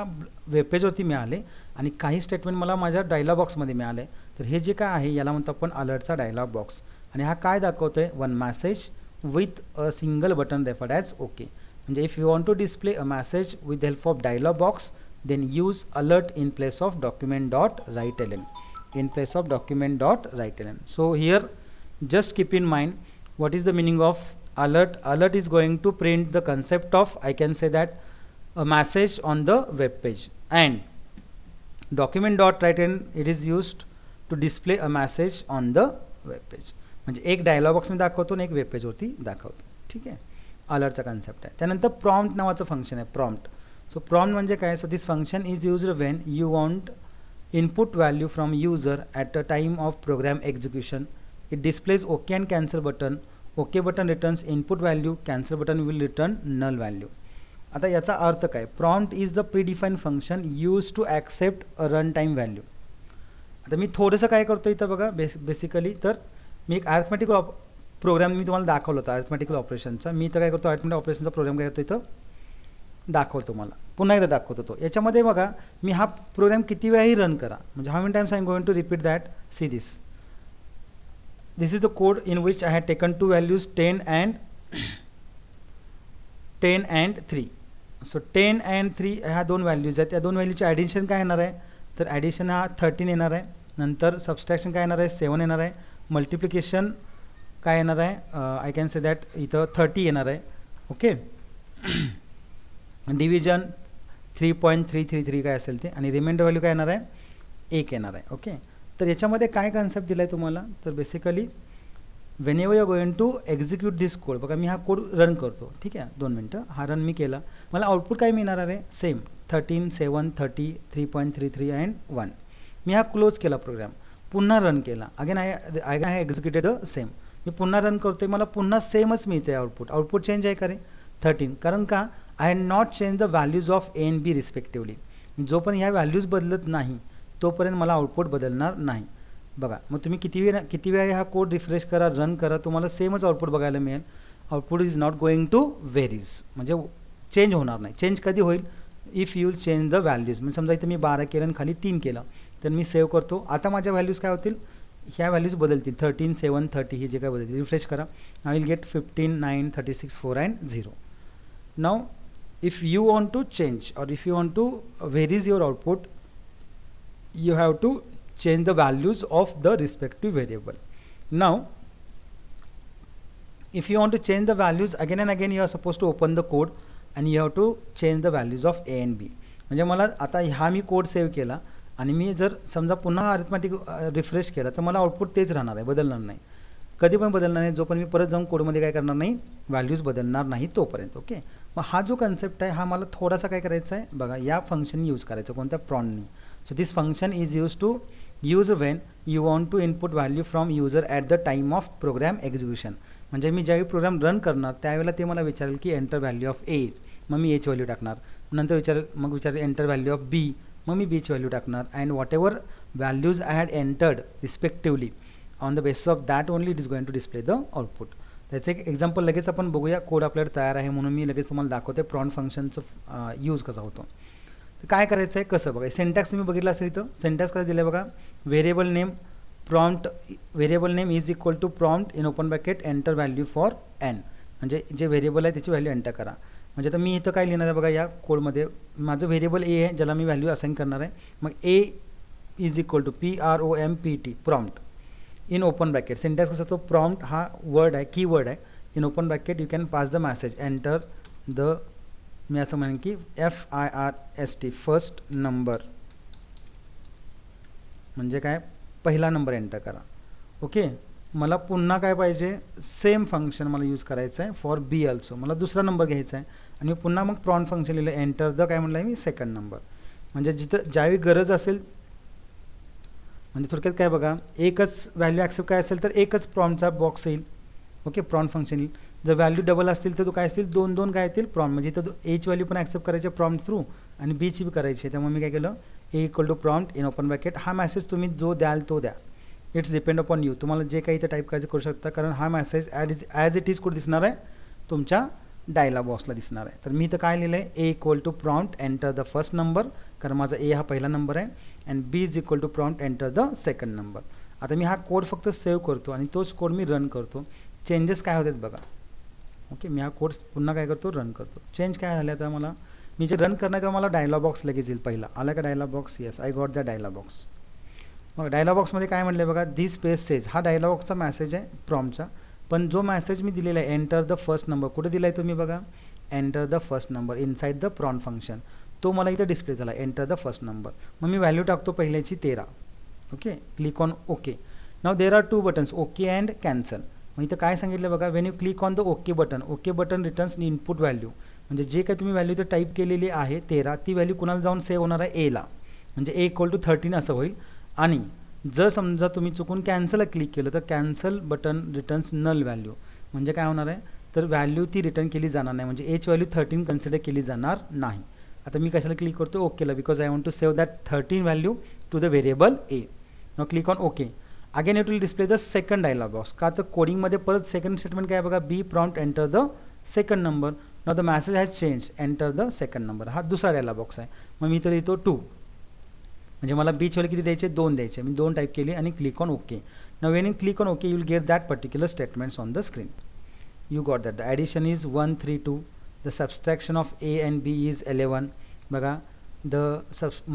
वेबपेजवरती मिळाले आणि काही स्टेटमेंट मला माझ्या डायलॉग बॉक्समध्ये मिळाले. तर हे जे काय आहे याला म्हणतो आपण अलर्टचा डायलॉग बॉक्स. आणि हा काय दाखवतो आहे, one message with a single button referred as okay. म्हणजे if you want to display a message with help of dialog box then use alert in place of document dot write L N. So here just keep in mind what is the meaning of alert. Alert is going to print the concept of, I can say that, a message on the web page, and document dot write in it is used to display a message on the web page. म्हणजे एक dialogue बॉक्समध्ये दाखवतो आणि एक web पेजवरती दाखवतो. ठीक आहे, अलर्टचा कन्सेप्ट आहे. त्यानंतर प्रॉम्प्ट नावाचं फंक्शन आहे, प्रॉम्प्ट. सो प्रॉम्प्ट म्हणजे काय, so this function is used when you want input value from user at the time of program execution. It displays OK and cancel button. OK button returns input value, cancel button will return null value. आता याचा अर्थ काय, prompt is the predefined function used to accept a runtime value. आता मी थोडंसं काय करतो इथं बघा, बेसिकली तर मी एक अर्थमॅटिकल प्रोग्राम मी तुम्हाला दाखवलं होतं अर्थमॅटिकल ऑपरेशनचा. मी इथं काय करतो, अर्थमॅटिकल ऑपरेशनचा प्रोग्राम काय करतो इथं दाखवतो, मला पुन्हा एकदा दाखवतो तो. याच्यामध्ये बघा मी हा प्रोग्राम किती वेळाही रन करा, म्हणजे how many times I am going to repeat that. See this is the code in which I had taken two values 10 and 3. So 10 and 3 ह्या दोन व्हॅल्यूज आहेत. या दोन व्हॅल्यूचे ॲडिशन काय येणार आहे, तर ॲडिशन हा 13 येणार आहे. नंतर सबस्ट्रॅक्शन काय येणार आहे, 7 येणार आहे. मल्टिप्लिकेशन काय येणार आहे, आय कॅन से दॅट इथं 30 येणार आहे. ओके, डिव्हिजन 3.333 काय असेल ते, आणि रिमाइंडर व्हॅल्यू काय येणार आहे, 1 येणार आहे. ओके, तर याच्यामध्ये काय कन्सेप्ट दिला आहे तुम्हाला, तर basically whenever you are going to execute this code. बघा मी हा कोड रन करतो, ठीक आहे, 2 मिनटं हा रन मी केला. मला आउटपुट काय मिळणार आहे, सेम 13, 7, 30, 3.33 अँड 1. मी हा क्लोज केला प्रोग्राम, पुन्हा रन केला, again I executed the same. मी पुन्हा रन करतोय, मला पुन्हा सेमच मिळते आउटपुट. आउटपुट चेंज आहे का रे, 13. कारण का, I had not change the values of A and B respectively. जोपर्यंत ह्या व्हॅल्यूज बदलत नाही तोपर्यंत मला आउटपुट बदलणार नाही. बघा मग तुम्ही किती वेळा हा कोड रिफ्रेश करा, रन करा, तुम्हाला सेमच आउटपुट बघायला मिळेल. Output is not going to varies, म्हणजे चेंज होणार नाही. चेंज कधी होईल, if you change the values. म्हणजे समजा इथं मी 12 केलं आणि खाली 3 केलं, तर मी सेव्ह करतो. आता माझ्या व्हॅल्यूज काय होतील, ह्या व्हॅल्यूज बदलतील, 13, 7, 30 हे जे काय बदलतील. रिफ्रेश करा, I will gate 15, 9, 36, 4 and 0. Now if you want to change or if you want to varies your output, you have to change the values of the respective variable. Now if you want to change the values again and again, you are supposed to open the code and you have to change the values of a and b. म्हणजे मला आता हा मी code save केला आणि मी जर समजा पुन्हा arithmetic refresh केला तर मला आउटपुट तेच राहणार आहे, बदलणार नाही, कधी पण बदलणार नाही, जोपर्यंत मी परत जाऊन कोडमध्ये काय करणार नाही, व्हॅल्यूज बदलणार नाही तोपर्यंत. ओके, मग हा जो कन्सेप्ट आहे हा मला थोडासा काय करायचा आहे बघा, या फंक्शन यूज करायचं, कोणत्या प्रॉननी. So this function is use when you want to input value from user at the time of program execution. म्हणजे मी ज्यावेळी प्रोग्राम रन करणार त्यावेळेला ते मला विचारेल की एंटर व्हॅल्यू ऑफ ए, मग मी एची व्हॅल्यू टाकणार. नंतर विचारेल एंटर व्हॅल्यू ऑफ बी, मग मी बीची व्हॅल्यू टाकणार. And whatever values I had entered respectively, on the basis of that only it is going to display the output. त्याचं एक एक्झाम्पल लगेच आपण बघूया, कोड आपल्याकडे तयार आहे म्हणून मी लगेच तुम्हाला दाखवते प्रॉम्प्ट फंक्शनचं यूज कसा होतो. तर काय करायचं आहे, कसं बघा, सेंटॅक्स तुम्ही बघितलं असेल इथं. सेंटॅक्स कसं दिलं आहे बघा, variable name prompt, variable name is equal to prompt in open bracket enter value for N. म्हणजे जे व्हेरिएबल आहे त्याची व्हॅल्यू एंटर करा. म्हणजे आता मी इथं काय लिहिणार आहे बघा, या कोडमध्ये माझं व्हेरिएबल ए आहे ज्याला मी व्हॅल्यू असाइन करणार आहे. मग A is equal to PROMPT prompt in open bracket. Syntax कसा तो प्रॉम्प्ट हा वर्ड आहे, कीवर्ड आहे. In open bracket you can pass the message enter the, मी असं म्हणेन की FIRST फर्स्ट नंबर, म्हणजे काय पहिला नंबर एंटर करा. ओके, मला पुन्हा काय पाहिजे, सेम फंक्शन मला यूज करायचं आहे फॉर बी ऑल्सो. मला दुसरा नंबर घ्यायचा आहे आणि पुन्हा मग प्रॉन फंक्शन लिहिलं एंटर द काय म्हणलं आहे मी सेकंड नंबर. म्हणजे जिथं ज्यावेळी गरज असेल, म्हणजे थोडक्यात काय बघा, एकच व्हॅल्यू ॲक्सेप्ट काय असेल तर एकच प्रॉनचा बॉक्स येईल. ओके, प्रॉन फंक्शन येईल. जर व्हॅल्यू डबल असतील तर तो काय असतील, दोन दोन काय येतील प्रॉन. म्हणजे इथं एच व्हॅल्यू पण ॲक्सेप्ट करायचे प्रॉम्प्ट थ्रू आणि बीची बी करायची. त्यामुळे मी काय केलं, A equal to prompt in open bracket. हा मॅसेज तुम्ही जो द्याल तो द्या, इट्स डिपेंड अपॉन यू. तुम्हाला जे काही इथं टाईप करायचं करू शकता, कारण हा मॅसेज ॲज इट इज कुठे दिसणार आहे, तुमच्या डायलॉग बॉक्सला दिसणार आहे. तर मी इथं काय लिहिलं आहे, A equal to prompt enter the first number, कारण माझा ए हा पहिला नंबर आहे, and B is equal to prompt enter the second number. आता मी हा कोड फक्त सेव्ह करतो आणि तोच कोड मी रन करतो. चेंजेस काय होतात बघा. ओके, मी हा कोड पुन्हा काय करतो, रन करतो. चेंज काय झालं आता मला, मी जे रन करणार तेव्हा मला डायलॉग बॉक्स लगेच येईल. पहिला आला का dialog box, yes I got the dialog box. मग डायलॉग बॉक्समध्ये काय म्हटलं बघा, दिस पेज सेज, हा डायलॉग बॉक्सचा मॅसेज आहे प्रॉम्प्टचा. पण जो मॅसेज मी दिलेला आहे एंटर द फर्स्ट नंबर, कुठे दिला आहे तुम्ही बघा, enter the first number inside the prompt function, तो मला इथं डिस्प्ले झाला एंटर द फर्स्ट नंबर. मग मी व्हॅल्यू टाकतो पहिल्याची 13. Okay, click on okay. Now there are two buttons, okay and cancel. मग इथं काय सांगितलं बघा, Wien you click on the okay button, okay button returns input value. म्हणजे जे काही तुम्ही व्हॅल्यू इथं टाईप केलेली आहे 13, ती व्हॅल्यू कुणाला जाऊन सेव्ह होणार आहे, एला. म्हणजे ए इक्वल टू 13 असं होईल. आणि जर समजा तुम्ही चुकून कॅन्सलला क्लिक केलं तर cancel button returns null value. म्हणजे काय होणार आहे, तर व्हॅल्यू ती रिटर्न केली जाणार नाही, म्हणजे एच व्हॅल्यू 13 कन्सिडर केली जाणार नाही. आता मी कशाला क्लिक करतो, ओकेला, because I want to save that 13 value to the variable A. Now click on okay. Again it will display the second dialog box. का तर कोडिंगमध्ये परत सेकंड स्टेटमेंट काय बघा, B prompt enter the second number. Now the message has change enter the second number. हा दुसरा dialogue box आहे. मग मी तर लिहितो 2, म्हणजे मला बीच व्हॅल्यू किती द्यायचे, 2 द्यायचे. मी 2 टाईप केली आणि click on okay. Now Wien you click on okay you will get that particular statements on the screen. You got that. The addition is 132. The subtraction of a and b is 11. बघा, the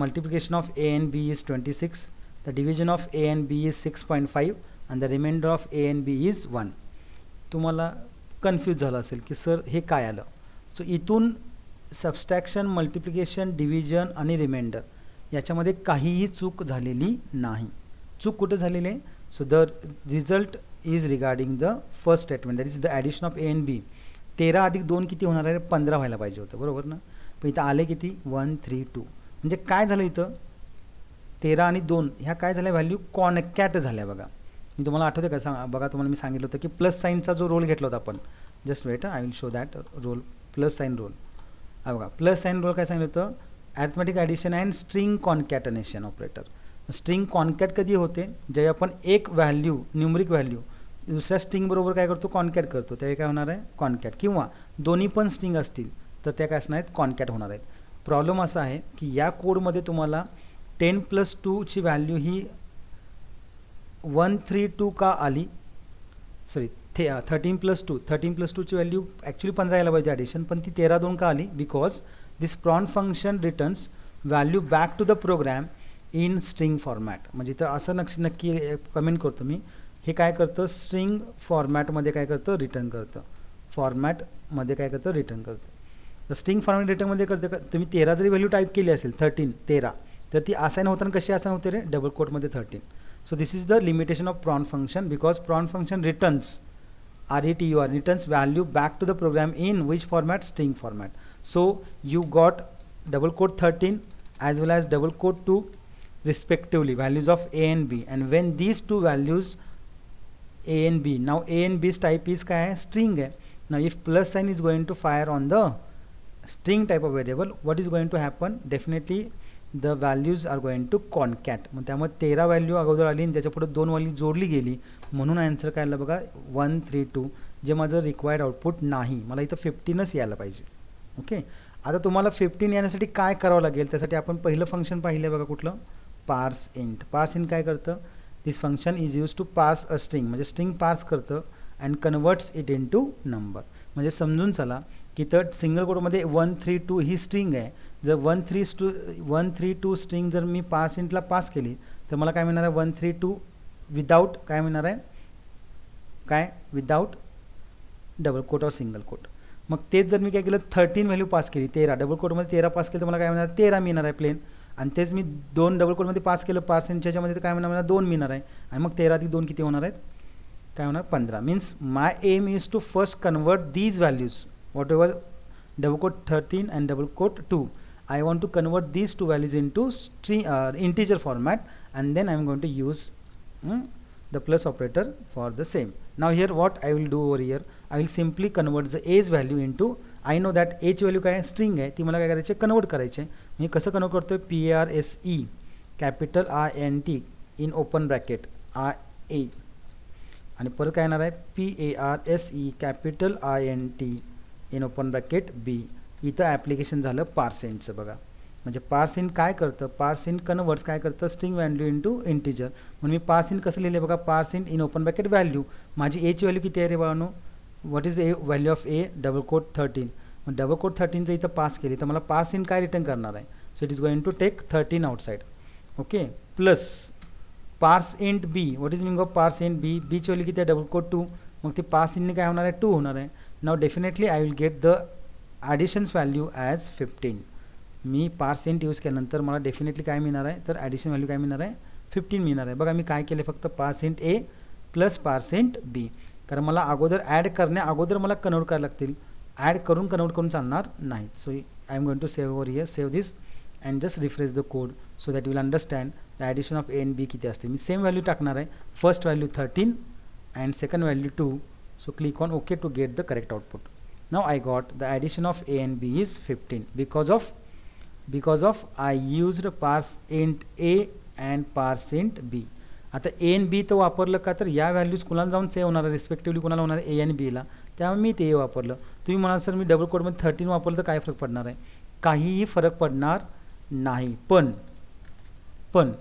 multiplication of a and b is 26. The division of a and b is 6.5 and the remainder of a and b is 1. तुम्हाला confuse झालं असेल की sir हे काय आलं. सो इथून सबस्ट्रॅक्शन, मल्टिप्लिकेशन, डिव्हिजन आणि रिमाइंडर याच्यामध्ये काहीही चूक झालेली नाही. चूक कुठे झालेली आहे, so the result is regarding the first statement, that is the addition of A and B. 13 अधिक 2 किती होणार आहे, 15 व्हायला पाहिजे होतं, बरोबर ना. पण इथं आले किती, 132. म्हणजे काय झालं इथं, 13 आणि 2 ह्या काय झाल्या, व्हॅल्यू कॉनकॅट झाल्या. बघा, मी तुम्हाला आठवते का, बघा तुम्हाला मी सांगितलं होतं की प्लस साईनचा जो रोल घेतला होता आपण, just wait, I will show that role, plus sign role. हा बघा, प्लस साईन रोल काय सांगितलं होतं, arithmetic addition and string concatenation operator. String concat कधी होते, जेव्हा आपण एक व्हॅल्यू, न्यूमरिक व्हॅल्यू दुसऱ्या स्ट्रिंग बरोबर काय करतो, कॉनकॅट करतो, त्यावेळी काय होणार आहे, कॉनकॅट. किंवा दोन्ही पण स्ट्रिंग असतील तर त्या काय असणार आहेत, कॉनकॅट होणार आहेत. प्रॉब्लेम असा आहे की या कोडमध्ये तुम्हाला 10+2 ची व्हॅल्यू ही 132 का आली, सॉरी 13+2 ची व्हॅल्यू ॲक्च्युली 15 यायला पाहिजे ॲडिशन, पण ती 13-2 का आली, because this prompt function returns value back to the program in string format. म्हणजे तर असं नक्की कमेंट करतो मी, हे काय करतं, स्ट्रिंग फॉर्मॅटमध्ये काय करतं, रिटर्न करतं. फॉर्मॅटमध्ये काय करतं, रिटर्न करतं. तर स्ट्रिंग फॉर्मॅट रिटर्नमध्ये करतं का, तुम्ही 13 जरी व्हॅल्यू टाईप केली असेल, 13 तर ती असाइन होताना कशी असाइन होते रे, डबल कोटमध्ये 13. So this is the limitation of prompt function, because prompt function returns RETUR returns value back to the program in which format, string format. So you got double quote 13 as well as double quote 2 respectively, values of a and b, and when these two values a and b, now a and b's type is क्या है, string है. Now if plus sign is going to fire on the string type of variable, what is going to happen, definitely the values are going to concat. मग त्यामुळे 13 value अगोदर आली आणि त्याच्यापुढे 2 value जोडली गेली, म्हणून आन्सर काय आलं बघा, 132, जे माझं रिक्वायर्ड आउटपुट नाही. मला इथं 15च यायला पाहिजे. ओके, आता तुम्हाला 15 येण्यासाठी काय करावं लागेल, त्यासाठी आपण पहिलं फंक्शन पाहिलं बघा, कुठलं, पार्स इंट. पार्स इंट काय करतं, this function is use to parse a string, म्हणजे स्ट्रिंग पार्स करतं and converts it in to number. म्हणजे समजून चला की तर सिंगल कोडमध्ये 132 ही स्ट्रिंग आहे. जर 132 स्ट्रिंग जर मी पास इंटला पास केली तर मला काय मिळणार आहे, 132 विदाऊट काय मिळणार आहे, काय विदाऊट डबल कोट और सिंगल कोट. मग तेच जर मी काय केलं 13 व्हॅल्यू पास केली, 13 डबल कोटमध्ये 13 पास केलं तर मला काय मिळणार 13 मिळणार आहे प्लेन. आणि तेच मी 2 डबल कोटमध्ये पास केलं पार्सेंटच्या ह्याच्यामध्ये तर काय मिळणार मला 2 मिळणार आहे. आणि मग 13 अधिक 2 किती होणार आहेत, काय होणार 15. Means my aim is to first convert these values whatever double quote 13 and double quote 2. I want to convert these two values into integer format, and then I am going to use the plus operator for the same. Now here what I will do over here, I will simply convert the a's value into, I know that a ची value काय string आहे ती मला काय करायची convert करायची आहे. मी कसं कन्वर्ट करतोय, PRSE capital INT in open bracket IA आणि परत काय येणार आहे PARSE capital INT in open bracket B. इथं ॲप्लिकेशन झालं पार्सेंटचं बघा. म्हणजे पार्सेंट काय करतं, पार्सेंट कन्वर्ट्स काय करतं स्ट्रिंग व्हॅल्यू इंटू इंटिजर. म्हणून मी पार्सेंट कसं लिहिले बघा, parse int in open bracket value. माझी एची व्हॅल्यू किती आहे रे बाळांनो, what is A value of A double quote 13. मग डबल कोट 13 जर इथं पास केली तर मला पार्सेंट काय रिटर्न करणार आहे, so it is going to take 13 outside. Okay, plus parse int B, what is meaning of parse int B, बीची व्हॅल्यू किती आहे डबल कोट 2. मग ते पार्सेंटने काय होणार आहे 2 होणार आहे. Now definitely I will get the additions value as 15. Me per cent use केल्यानंतर मला डेफिनेटली काय मिळणार आहे, तर ॲडिशन व्हॅल्यू काय मिळणार आहे 15 मिळणार आहे. बघा मी काय केले, फक्त पार्सेंट ए प्लस पार्सेंट बी. कारण मला अगोदर ॲड करण्या अगोदर मला कन्वर्ट करायला लागतील, ॲड करून कन्वर्ट करून चालणार नाही. So I am going to save over here, save this and just refresh the code so that you will understand the addition of A and B किती असते. मी सेम व्हॅल्यू टाकणार आहे, first value 13 and second value 2. So click on OK to get the correct output. Now I got the addition of A and B is 15 because of I used parseInt A and parseInt B. आता A and B तर वापरलं का, तर या values कुणाला जाऊन save होणार आहे, रिस्पेक्टिव्हली कुणाला होणार आहे A आणि B ला. त्यामुळे मी ते वापरलं. तुम्ही म्हणाल सर मी डबल कोडमध्ये 13 वापरलं तर काय फरक पडणार आहे, काहीही फरक पडणार नाही. पण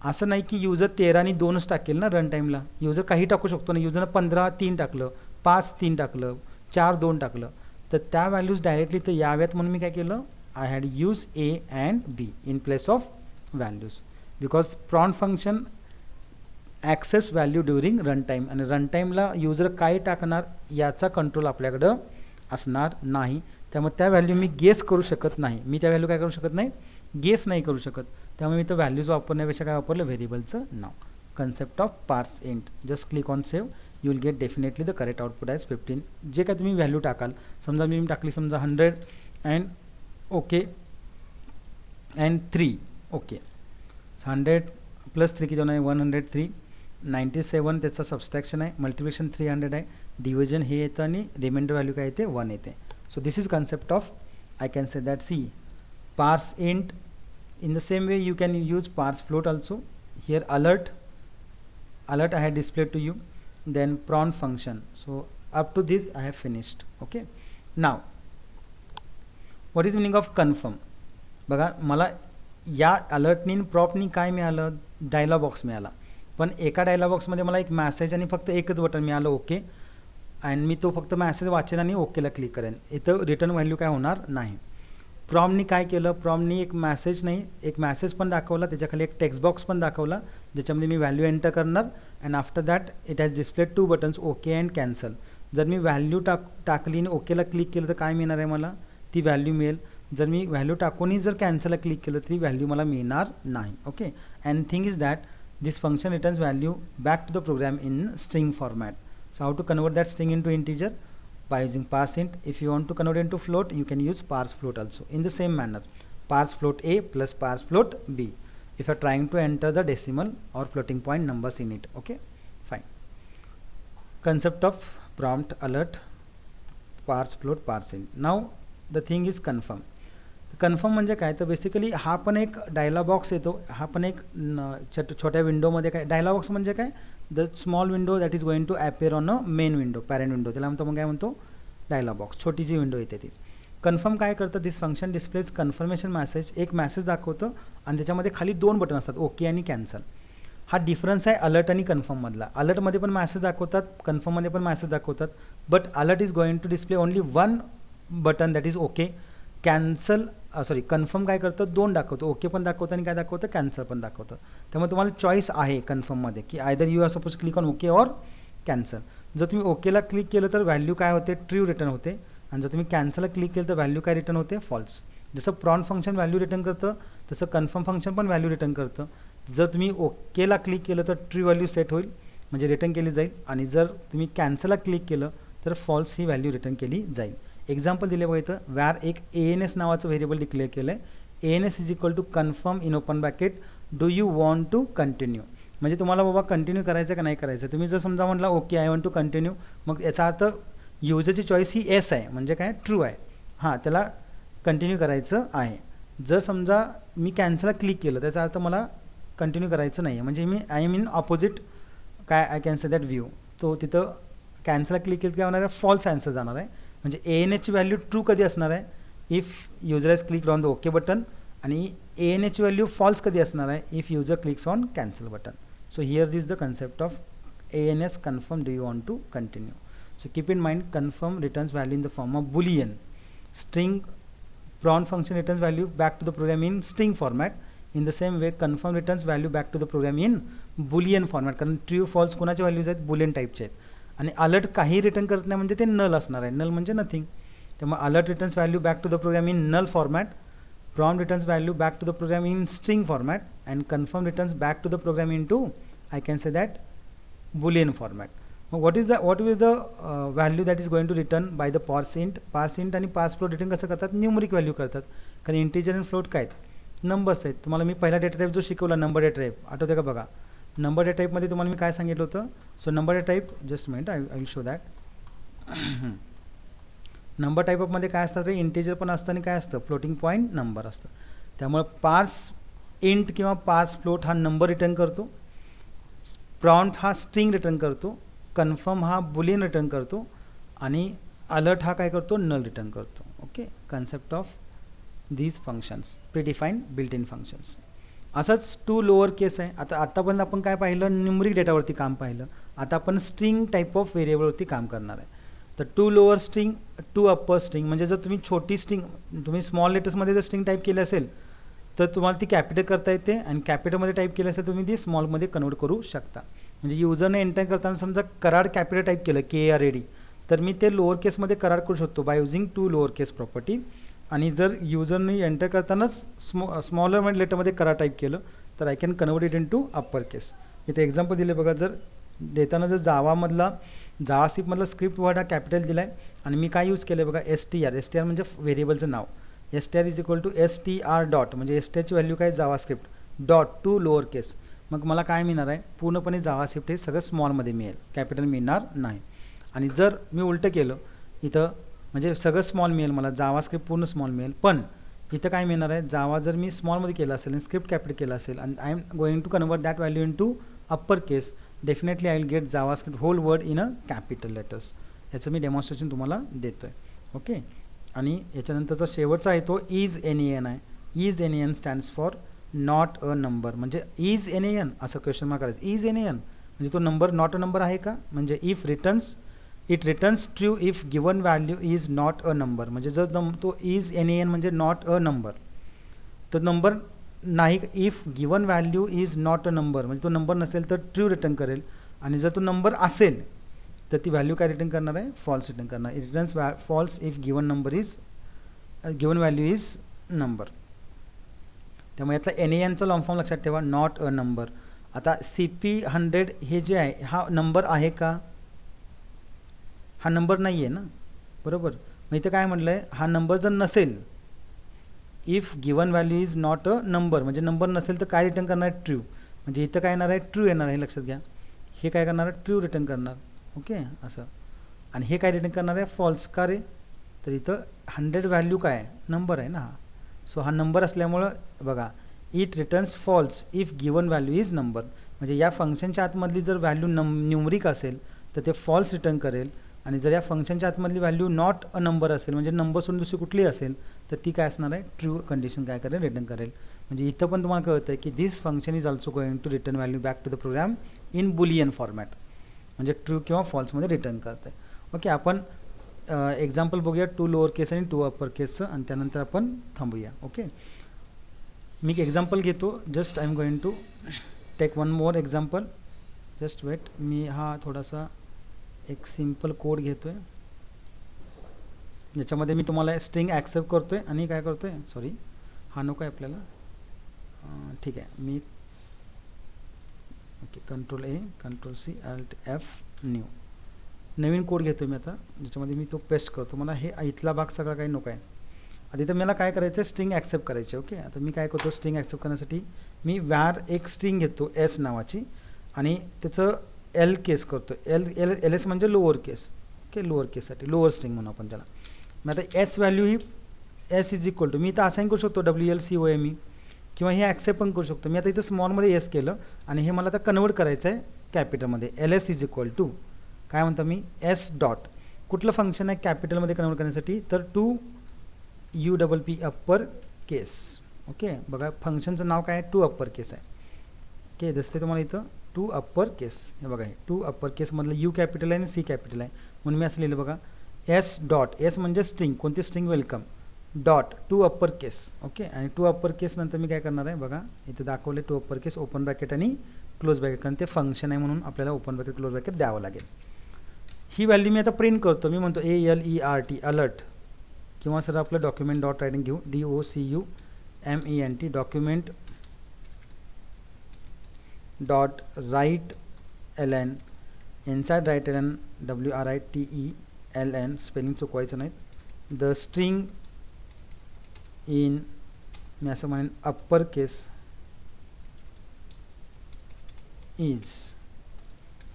असं नाही की युजर 13 आणि 2च टाकेल ना रन टाईमला. युजर काही टाकू शकतो ना, युजरनं 15 3 टाकलं, 5 3 टाकलं, 4 2 टाकलं, तर त्या व्हॅल्यूज डायरेक्टली तर याव्यात. म्हणून मी काय केलं, I had use A and B in place of values because prompt function accept value during run time. आणि रन टाईमला युजर काय टाकणार याचा कंट्रोल आपल्याकडं असणार नाही. त्यामुळे त्या व्हॅल्यू मी गेस करू शकत नाही, मी त्या व्हॅल्यू काय करू शकत नाही, गेस नाही करू शकत. त्यामुळे मी तर व्हॅल्यूज वापरण्यापेक्षा काय वापरलं, व्हेरिएबलचं नाव. Concept of parse int, just click on save, you will get definitely the correct output as 15. जे काय तुम्ही व्हॅल्यू टाकाल, समजा मी टाकली समजा 100 and okay and 3 okay. 100 plus 3 किती होणार आहे 103. 97 त्याचा सबस्ट्रॅक्शन आहे, मल्टिप्लिकेशन 300 आहे, डिव्हिजन हे येतं आणि रिमाइंडर व्हॅल्यू काय येते 1 येते. So this is concept of, I can say that see parseInt. In the same way you can use parse float also. Here alert I had displayed to you, then prawn function. So up to this I have finished. Okay, now what is meaning of confirm. बघा मला या अलर्टनी प्रॉपनी काय मिळालं, dialogue box मिळाला. पण एका dialogue बॉक्समध्ये मला एक मॅसेज आणि फक्त एकच बटन मिळालं ओके, आणि मी तो फक्त मॅसेज वाचेन आणि ओकेला क्लिक करेन. इथं रिटर्न व्हॅल्यू काय होणार नाही. प्रॉमनी काय केलं, प्रॉमनी एक मॅसेज नाही, एक मॅसेज पण दाखवला, त्याच्याखाली एक टेक्स्ट बॉक्स पण दाखवला ज्याच्यामध्ये मी व्हॅल्यू एंटर करणार. And after that it has displayed 2 buttons okay and cancel. जर मी व्हॅल्यू टाकली आणि ओकेला क्लिक केलं तर काय मिळणार आहे मला, ती व्हॅल्यू मिळेल. जर मी व्हॅल्यू टाकूनही जर कॅन्सलला क्लिक केलं तर ती व्हॅल्यू मला मिळणार नाही. Okay, and thing is that this function returns value back to the program in string format. So how to convert that string into integer? By using parseInt. If you want to convert it into float, you can use parse float also in the same manner. Parse float a plus parse float b if you are trying to enter the decimal or floating point numbers in it. Okay, fine. Concept of prompt alert, parse float, parseInt. Now the thing is confirm. Confirm म्हणजे काय, तर basically हा पण एक dialogue box येतो, हा पण एक छोट्या विंडोमध्ये काय, डायलॉग बॉक्स म्हणजे काय, the small window that is going to appear on a main window, parent window, त्याला म्हणतो मग काय म्हणतो डायलॉग बॉक्स, छोटी जी विंडो येते ती. कन्फर्म काय करतं, this function displays confirmation message, एक मॅसेज दाखवतं आणि त्याच्यामध्ये खाली 2 बटन असतात ओके आणि कॅन्सल. हा डिफरन्स आहे अलर्ट आणि कन्फर्ममधला. अलर्टमध्ये पण मॅसेज दाखवतात, कन्फर्ममध्ये पण मॅसेज दाखवतात, but alert is going to display only 1 button that is okay. Cancel sorry confirm काय करतं, 2 दाखवतं, ओके पण दाखवतं आणि काय दाखवतं, कॅन्सल पण दाखवतं. त्यामुळे तुम्हाला चॉईस आहे कन्फर्ममध्ये की either you are suppose click on okay or cancel. जर तुम्ही ओकेला क्लिक केलं तर व्हॅल्यू काय होते, ट्रू रिटर्न होते. आणि जर तुम्ही कॅन्सलला क्लिक केलं तर व्हॅल्यू काय रिटर्न होते, फॉल्स. जसं प्रॉन फंक्शन व्हॅल्यू रिटर्न करतं तसं कन्फर्म फंक्शन पण व्हॅल्यू रिटर्न करतं. जर तुम्ही ओकेला क्लिक केलं तर ट्रू व्हॅल्यू सेट होईल म्हणजे रिटर्न केली जाईल, आणि जर तुम्ही कॅन्सलला क्लिक केलं तर फॉल्स ही व्हॅल्यू रिटर्न केली जाईल. एक्झाम्पल दिले बघा इथं, व्हॅर एक ANS नावाचं व्हेरिएबल डिक्लेअर केलं आहे. ANS is equal to confirm in open bracket do you want to continue. म्हणजे तुम्हाला बाबा कंटिन्यू करायचं का नाही करायचं. तुम्ही जर समजा म्हटलं okay I want to continue, मग याचा अर्थ युजरची चॉईस ही येस आहे म्हणजे काय, ट्रू आहे, हां त्याला कंटिन्यू करायचं आहे. जर समजा मी कॅन्सलला क्लिक केलं त्याचा अर्थ मला कंटिन्यू करायचं नाही आहे, म्हणजे मी आय एम इन ऑपोजिट काय I can say that view. तो तिथं कॅन्सलला क्लिक केलं काय होणार आहे, फॉल्स आन्सर जाणार आहे. म्हणजे ANHची व्हॅल्यू ट्रू कधी असणार आहे, if user has click on the okay button, आणि ANHची व्हॅल्यू फॉल्स कधी असणार आहे, if user clicks on cancel button. So here this the concept of ANS confirm do you want to continue. So keep in mind confirm returns value in the form of boolean. String prawn function returns value back to the program in string format. In the same way confirm returns value back to the program in boolean format. कारण true false कोणाचे values आहेत, Boolean टाईपचे आहेत. आणि alert काही return करत नाही म्हणजे ते नल असणार आहे. नल म्हणजे नथिंग. त्यामुळे alert returns value back to the program in null format, prompt returns value back to the program in string format, and confirm returns back to the program in to I can say that boolean format. what is the value that is going to return by the parseInt आणि parseFloat return कसं करतात, numeric value करतात. कारण integer आणि float काय आहेत, numbers आहेत. तुम्हाला मी पहिला डेटा टाईप जो शिकवला नंबर डेटा टाईप आठवते का बघा. नंबर डेटा टाईपमध्ये तुम्हाला मी काय सांगितलं होतं. So number data type just minute I will show that. Number टाईपमध्ये काय असतं रे, इंटिजर पण असतं आणि काय असतं, फ्लोटिंग पॉईंट नंबर असतं. त्यामुळे parseInt किंवा parseFloat हा नंबर रिटर्न करतो, प्रॉम्प्ट हा स्ट्रिंग रिटर्न करतो, कन्फर्म हा बुलियन रिटर्न करतो, आणि अलर्ट हा काय करतो, नल रिटर्न करतो. Okay, concept of these functions predefined built in functions. असंच टू लोअर केस आहे. आतापर्यंत आपण काय पाहिलं, न्यूमरिक डेटावरती काम पाहिलं. आता आपण स्ट्रिंग टाईप ऑफ व्हेरिएबलवरती काम करणार आहे. तर to lower string, to upper string, म्हणजे जर तुम्ही छोटी स्ट्रिंग, तुम्ही स्मॉल लेटर्समध्ये जर स्ट्रिंग टाईप केली असेल तर तुम्हाला ती कॅपिटल करता येते, आणि कॅपिटलमध्ये टाईप केलं असेल तुम्ही ती स्मॉलमध्ये कन्वर्ट करू शकता. म्हणजे युजरने एंटर करताना समजा कराड कॅपिटल टाईप केलं KRAD, तर मी ते लोअर केसमध्ये कराड करू शकतो by using to lower case property. आणि जर युजरने एंटर करतानाच स्मॉलर लेटरमध्ये कराड टाईप केलं तर I can convert it in to upper case. इथे एक्झाम्पल दिले बघा. जर देताना जर जावास्क्रिप्टमधला स्क्रिप्ट वर्ड हा कॅपिटल दिला आहे, आणि मी काय यूज केलं आहे बघा, STR म्हणजे व्हेरिएबलचं नाव. STR is equal to STR dot, म्हणजे STRची व्हॅल्यू काय, JavaScript dot to lower case. मग मला काय मिळणार आहे, पूर्णपणे जावास्क्रिप्ट हे सगळं स्मॉलमध्ये मिळेल, कॅपिटल मिळणार नाही. आणि जर मी उलटं केलं इथं, म्हणजे सगळं स्मॉल मिळेल मला, जावास्क्रिप्ट पूर्ण स्मॉल मिळेल, पण इथं काय मिळणार आहे, जावा जर मी स्मॉलमध्ये केलं असेल आणि स्क्रिप्ट कॅपिटल केलं असेल, आणि I am going to convert that value in to upper case, definitely I will get JavaScript whole word in a capital letters. याचं मी डेमॉन्स्ट्रेशन तुम्हाला देतो आहे. ओके, आणि याच्यानंतरचा शेवटचा आहे तो इज NAN आहे. Is NAN stands for not a number. म्हणजे इज NAN असं क्वेश्चन मार्क करायचं. इज NAN म्हणजे तो नंबर नॉट अ नंबर आहे का, म्हणजे it returns true if given value is not a number. म्हणजे जर तो इज NAN म्हणजे नॉट अ नंबर, तो नंबर नाही, if given value is not a number म्हणजे तो नंबर नसेल तर ट्रू रिटर्न करेल, आणि जर तो नंबर असेल तर ती व्हॅल्यू काय रिटर्न करणार आहे, फॉल्स रिटर्न करणार. It returns false if given value is number. त्यामुळे यातला NANचा लॉंग फॉर्म लक्षात ठेवा, नॉट अ नंबर. आता CP100 हे जे आहे हा नंबर आहे का, हा नंबर नाही आहे ना, बरोबर. मग इथं काय म्हटलं आहे, हा नंबर जर नसेल, if given value is not a number म्हणजे नंबर नसेल तर काय रिटर्न करणार आहे, ट्रू. म्हणजे इथं काय येणार आहे, ट्रू येणार आहे, लक्षात घ्या. हे काय करणार आहे, ट्रू रिटर्न करणार. ओके, असं. आणि हे काय रिटर्न करणार आहे, फॉल्स. का रे, तर इथं 100 व्हॅल्यू काय आहे, नंबर आहे ना हा. सो हा नंबर असल्यामुळं बघा, it returns false if given value is number. म्हणजे या फंक्शनच्या आतमधली जर व्हॅल्यू न्यूमरिक असेल तर ते फॉल्स रिटर्न करेल, आणि जर या फंक्शनच्या आतमधली व्हॅल्यू नॉट अ नंबर असेल म्हणजे नंबर सोडून दुसरी कुठली असेल तर ती काय असणार आहे, ट्रू कंडिशन काय करेल, रिटर्न करेल. म्हणजे इथं पण तुम्हाला कळतं आहे की this function is also going to return value back to the program in boolean format, म्हणजे ट्रू किंवा फॉल्समध्ये रिटर्न करतं आहे. ओके, आपण एक्झाम्पल बघूया 2 लोअर केस आणि 2 अप्पर केसचं, आणि त्यानंतर आपण थांबूया. ओके, मी एक एक्झाम्पल घेतो. Just I am going to take one more example. Just wait, मी हा थोडासा एक सिम्पल कोड घेतो आहे, ज्याच्यामध्ये मी तुम्हाला स्ट्रिंग ॲक्सेप्ट करतो आहे आणि काय करतो आहे, सॉरी हा नको आहे आपल्याला, ठीक आहे, मी okay control A control C alt F new नवीन कोड घेतो मी आता, ज्याच्यामध्ये मी तो पेस्ट करतो. मला हे इथला भाग सगळा काही नको आहे. आधी तर मला काय करायचं आहे, स्ट्रिंग ॲक्सेप्ट करायची. ओके, आता मी काय करतो, स्ट्रिंग ॲक्सेप्ट करण्यासाठी मी वॅर एक स्ट्रिंग घेतो एस नावाची, आणि त्याचं एल केस करतो. एल एस म्हणजे लोअर केस. ओके, लोअर केससाठी लोअर स्ट्रिंग म्हणून आपण त्याला. मग आता एस व्हॅल्यू ही एस इज इक्वल टू, मी इथं असाईन करू शकतो WLCOME, किंवा हे ॲक्सेप्ट पण करू शकतो. मी आता इथं स्मॉलमध्ये एस केलं, आणि हे मला आता कन्वर्ट करायचं आहे कॅपिटलमध्ये. LS इज इक्वल टू काय म्हणतो मी, एस डॉट, कुठलं फंक्शन आहे कॅपिटलमध्ये कन्वर्ट करण्यासाठी, तर 2 UPP अप्पर केस. ओके, बघा फंक्शनचं नाव काय आहे, 2 अप्पर केस आहे. ओके, दिसते तुम्हाला इथं 2 अप्पर केस. हे बघा, हे 2 अप्पर केसमधलं U कॅपिटल आहे आणि C कॅपिटल आहे, म्हणून मी असं लिहिलं बघा, एस डॉट, एस म्हणजे स्ट्रिंग, कोणती स्ट्रिंग, वेलकम, डॉट 2 अप्पर केस. ओके, आणि 2 अप्पर केस नंतर मी काय करणार आहे बघा, इथे दाखवले 2 अप्पर केस, ओपन ब्रॅकेट आणि क्लोज ब्रॅकेट, कारण ते फंक्शन आहे म्हणून आपल्याला ओपन ब्रॅकेट क्लोज ब्रॅकेट द्यावं लागेल. ही व्हॅल्यू मी आता प्रिंट करतो. मी म्हणतो ALERT अलर्ट, किंवा सर आपलं डॉक्युमेंट डॉट रायटिंग घेऊ, DOCUMENT document dot write LN, inside write LN WRITELN, spelling चुकवायचं नाहीत. द स्ट्रिंग इन, मी असं म्हणेन अप्पर केस इज,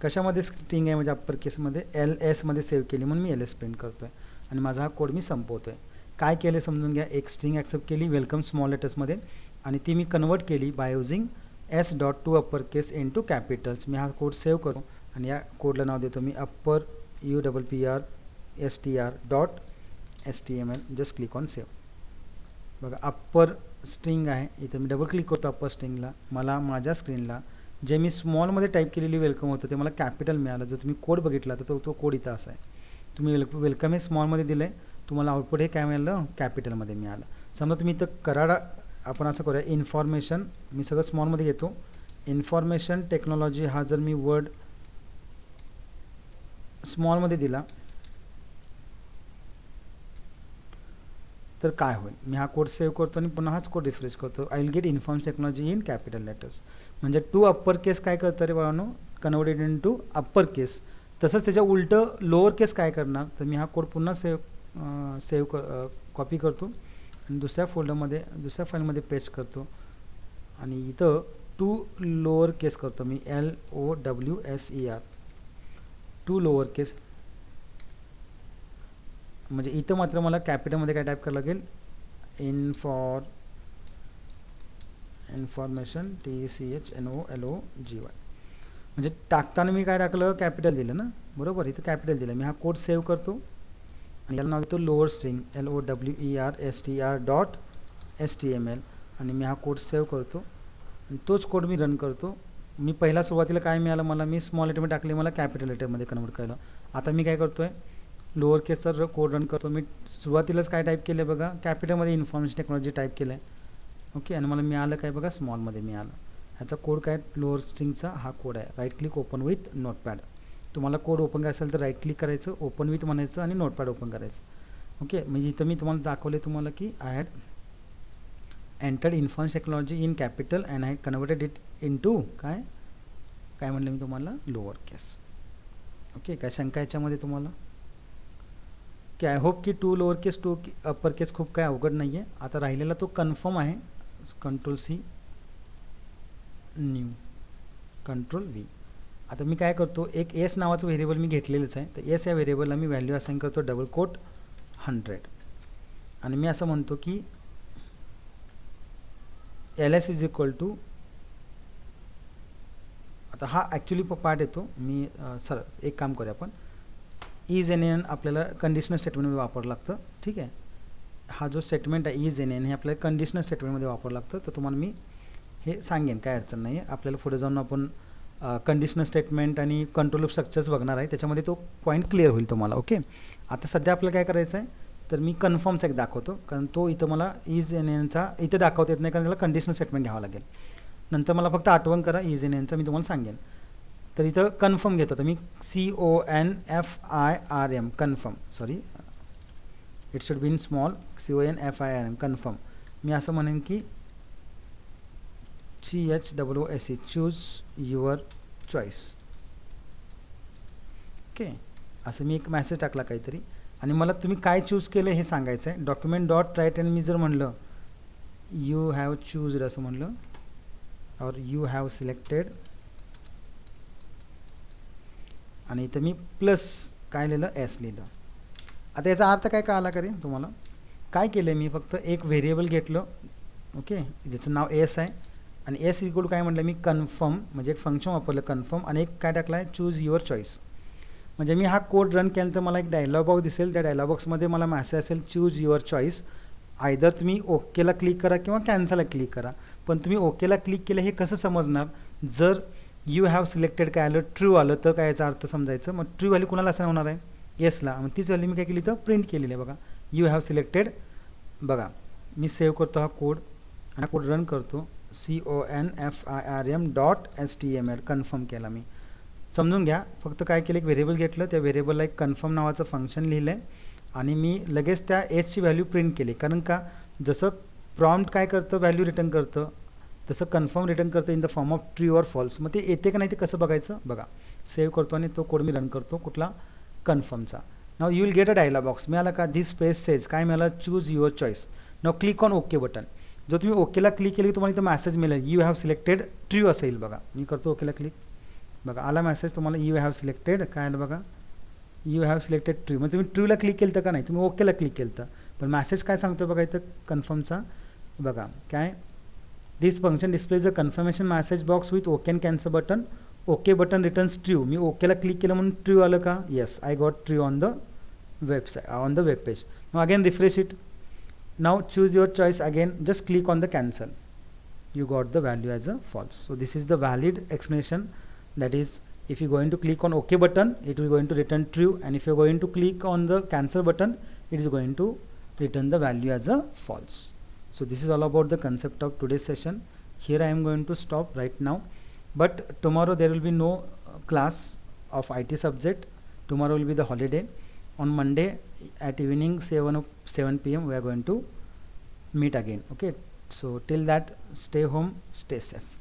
कशामध्ये स्ट्रिंग आहे म्हणजे अप्पर केसमध्ये, LS मध्ये सेव्ह केली म्हणून मी LS प्रिंट करतो आहे, आणि माझा हा कोड मी संपवतो आहे. काय केलं समजून घ्या, एक स्ट्रिंग ॲक्सेप्ट केली वेलकम स्मॉल लेटर्समध्ये, आणि ती मी कन्वर्ट केली by using S dot 2 upper case into capitals. मी हा कोड सेव्ह करू, आणि या कोडला नाव देतो मी upper UPPR STR dot HTML. Just click on save. बघा अप्पर स्ट्रिंग आहे, इथं मी डबल क्लिक करतो अप्पर स्ट्रिंगला. मला माझ्या स्क्रीनला जे मी स्मॉलमध्ये टाईप केलेली वेलकम होतं ते मला कॅपिटल मिळालं. जर तुम्ही कोड बघितला तर तो कोड इथं असा आहे. तुम्ही वेलकम हे स्मॉलमध्ये दिलं आहे, तुम्हाला आउटपुट हे काय मिळालं, कॅपिटलमध्ये मिळालं. समजा तुम्ही इथं कराडा, आपण असं करूया, इन्फॉर्मेशन, मी सगळं स्मॉलमध्ये घेतो, इन्फॉर्मेशन टेक्नॉलॉजी हा जर मी वर्ड स्मॉलमध्ये दिला तर काय होईल, मी हा कोड सेव्ह करतो आणि पुन्हा हाच कोड रिफ्रेश करतो. I will get information technology in capital letters. म्हणजे 2 अप्पर केस काय करतं रे बाळांनो, कन्वर्टेड इन टू अप्पर केस. तसंच त्याच्या उलटं लोअर केस काय करणार, तर मी हा कोड पुन्हा कॉपी करतो आणि दुसऱ्या फोल्डरमध्ये, दुसऱ्या फाईलमध्ये पेस्ट करतो, आणि इथं 2 लोअर केस करतो मी, LOWSER, 2 लोअर केस. म्हणजे इथं मात्र मला कॅपिटलमध्ये काय टाईप करावं लागेल, इन्फॉर्मेशन TECHNOLOGY. म्हणजे टाकताना मी काय टाकलं, कॅपिटल दिलं ना, बरोबर, इथं कॅपिटल दिलं. मी हा कोड सेव्ह करतो आणि याला नाव देतो lower string LOWERSTR dot HTML, आणि मी हा कोड सेव्ह करतो आणि तोच कोड मी रन करतो. मी पहिला सुरुवातीला काय मिळालं मला, मी स्मॉल लेटरमध्ये टाकले, मला कॅपिटल लेटरमध्ये कन्वर्ट केलं. आता मी काय करतो आहे, लोअर केसचा कोड रन करतो. मी सुरुवातीलाच काय टाईप केलं बघा, कॅपिटलमध्ये इन्फॉर्मेशन टेक्नॉलॉजी टाईप केलं आहे. ओके, आणि मला मिळालं काय बघा, स्मॉलमध्ये मिळालं. ह्याचा कोड काय, लोअर स्ट्रिंगचा हा कोड आहे. Right click open with Notepad. तुम्हाला कोड ओपन करायचं असेल तर राईट क्लिक करायचं, ओपन विथ म्हणायचं आणि नोटपॅड ओपन करायचं. ओके, म्हणजे इथं मी तुम्हाला दाखवले तुम्हाला की I had entered information technology in capital and I had converted it in to काय म्हणलं मी तुम्हाला, लोअर केस. ओके, काय शंका याच्यामध्ये तुम्हाला, की आय होप की 2 लोअर केस 2 अप्पर केस खूप काय अवघड नाही आहे. आता राहिलेला तो कन्फर्म आहे, control C new control V. आता मी काय करतो, एक एस नावाचं व्हेरिएबल मी घेतलेलंच आहे, तर एस या व्हेरिएबलला मी व्हॅल्यू असाइन करतो डबल कोट 100, आणि मी असं म्हणतो की LS इज इक्वल टू, आता हा ॲक्च्युली पार्ट येतो, मी सर एक काम करूया आपण, इज एन एन आपल्याला कंडिशनल स्टेटमेंटमध्ये वापरावं लागतं. ठीक आहे, हा जो स्टेटमेंट आहे इज एन एन हे आपल्याला कंडिशनल स्टेटमेंटमध्ये वापरावं लागतं. तर तुम्हाला मी हे सांगेन, काय अडचण नाही आहे. आपल्याला पुढे जाऊन आपण कंडिशनल स्टेटमेंट आणि कंट्रोल स्ट्रक्चर्स बघणार आहे, त्याच्यामध्ये तो पॉईंट क्लिअर होईल तुम्हाला. ओके, आता सध्या आपल्याला काय करायचं आहे, तर मी कन्फर्मचा एक दाखवतो, कारण तो इथं मला इज एन एनचा इथं दाखवता येत नाही, कारण त्याला कंडिशनल स्टेटमेंट घ्यावं लागेल. नंतर मला फक्त आठवण करा इज एन एनचा मी तुम्हाला सांगेन. तर इथं कन्फर्म घेतो, तर मी CONFIRM confirm, sorry it should be in small, CONFIRM confirm. मी असं म्हणेन की CHOOSE choose your choice. Okay, असं मी एक मॅसेज टाकला काहीतरी, आणि मला तुम्ही काय चूज केलं हे सांगायचं आहे. डॉक्युमेंट डॉट राईट, आणि मी जर म्हणलं यू हॅव चूज असं म्हणलं, और यू हॅव सिलेक्टेड, आणि इथं मी प्लस काय लिहिलं, एस लिहिलं. आता याचा अर्थ काय कळाला करेन तुम्हाला. काय केलं मी फक्त एक व्हेरिएबल घेतलं, ओके, ज्याचं नाव एस आहे, आणि एस इक्वल काय म्हटलं मी कन्फर्म, म्हणजे एक फंक्शन वापरलं कन्फर्म, आणि एक काय टाकलं आहे चूज युअर चॉईस. म्हणजे मी हा कोड रन केल्यानंतर मला एक डायलॉग बॉक्स दिसेल, त्या डायलॉग बॉक्समध्ये मला मॅसेज असेल चूज युअर चॉईस. आयदर तुम्ही ओकेला क्लिक करा किंवा कॅन्सलला क्लिक करा. पण तुम्ही ओकेला क्लिक केलं हे कसं समजणार, जर यू हॅव सिलेक्टेड काय आलं ट्रू आलं तर काय याचा अर्थ समजायचं. मग ट्रू व्हॅल्यू कुणाला असं होणार आहे, येसला. मग तीच व्हॅल्यू मी काय केली तर प्रिंट केलेली आहे बघा, यू हॅव सिलेक्टेड. बघा मी सेव्ह करतो हा कोड, आणि हा कोड रन करतो, CONFIRM.HTML कन्फर्म केला मी. समजून घ्या, फक्त काय केलं, एक व्हेरिएबल घेतलं, त्या व्हेरिएबलला एक कन्फर्म नावाचं फंक्शन लिहिलं आहे, आणि मी लगेच त्या एचची व्हॅल्यू प्रिंट केली. कारण का, जसं प्रॉम्प्ट काय करतं व्हॅल्यू रिटर्न करतं, तसं कन्फर्म रिटर्न करतं in the form of true or false. मग ते येते का नाही ते कसं बघायचं, बघा सेव्ह करतो आणि तो कोड मी रन करतो कुठला, कन्फर्मचा. Now you will get a dialog box. मिळाला का, दिस स्पेस सेज काय मिळालं, choose your choice. Now click on okay button. जर तुम्ही ओकेला क्लिक केली तुम्हाला इथं मेसेज मिळेल यू हॅव सिलेक्टेड ट्रू असेल. बघा मी करतो ओकेला क्लिक, बघा आला मेसेज तुम्हाला यू हॅव सिलेक्टेड काय आलं बघा, यू हॅव सिलेक्टेड ट्रू. मग तुम्ही ट्रूला क्लिक केलं तर का नाही, तुम्ही ओकेला क्लिक केलं तर, पण मेसेज काय सांगतो बघा इथं कन्फर्मचा. बघा काय, this function displays a confirmation message box with okay and cancel button. Okay button returns true. मी ओकेला क्लिक केलं म्हणून ट्रू आलं का, yes I got true on the website, on the web page. Now again refresh it. Now choose your choice again, just click on the cancel, you got the value as a false. So this is the valid explanation, that is if you going to click on OK button it will going to return true, and if you are going to click on the cancel button it is going to return the value as a false. So this is all about the concept of today's session. Here I am going to stop right now, but tomorrow there will be no class of IT subject. Tomorrow will be the holiday. On Monday at evening 7 p.m. we are going to meet again. Okay, so till that stay home, stay safe.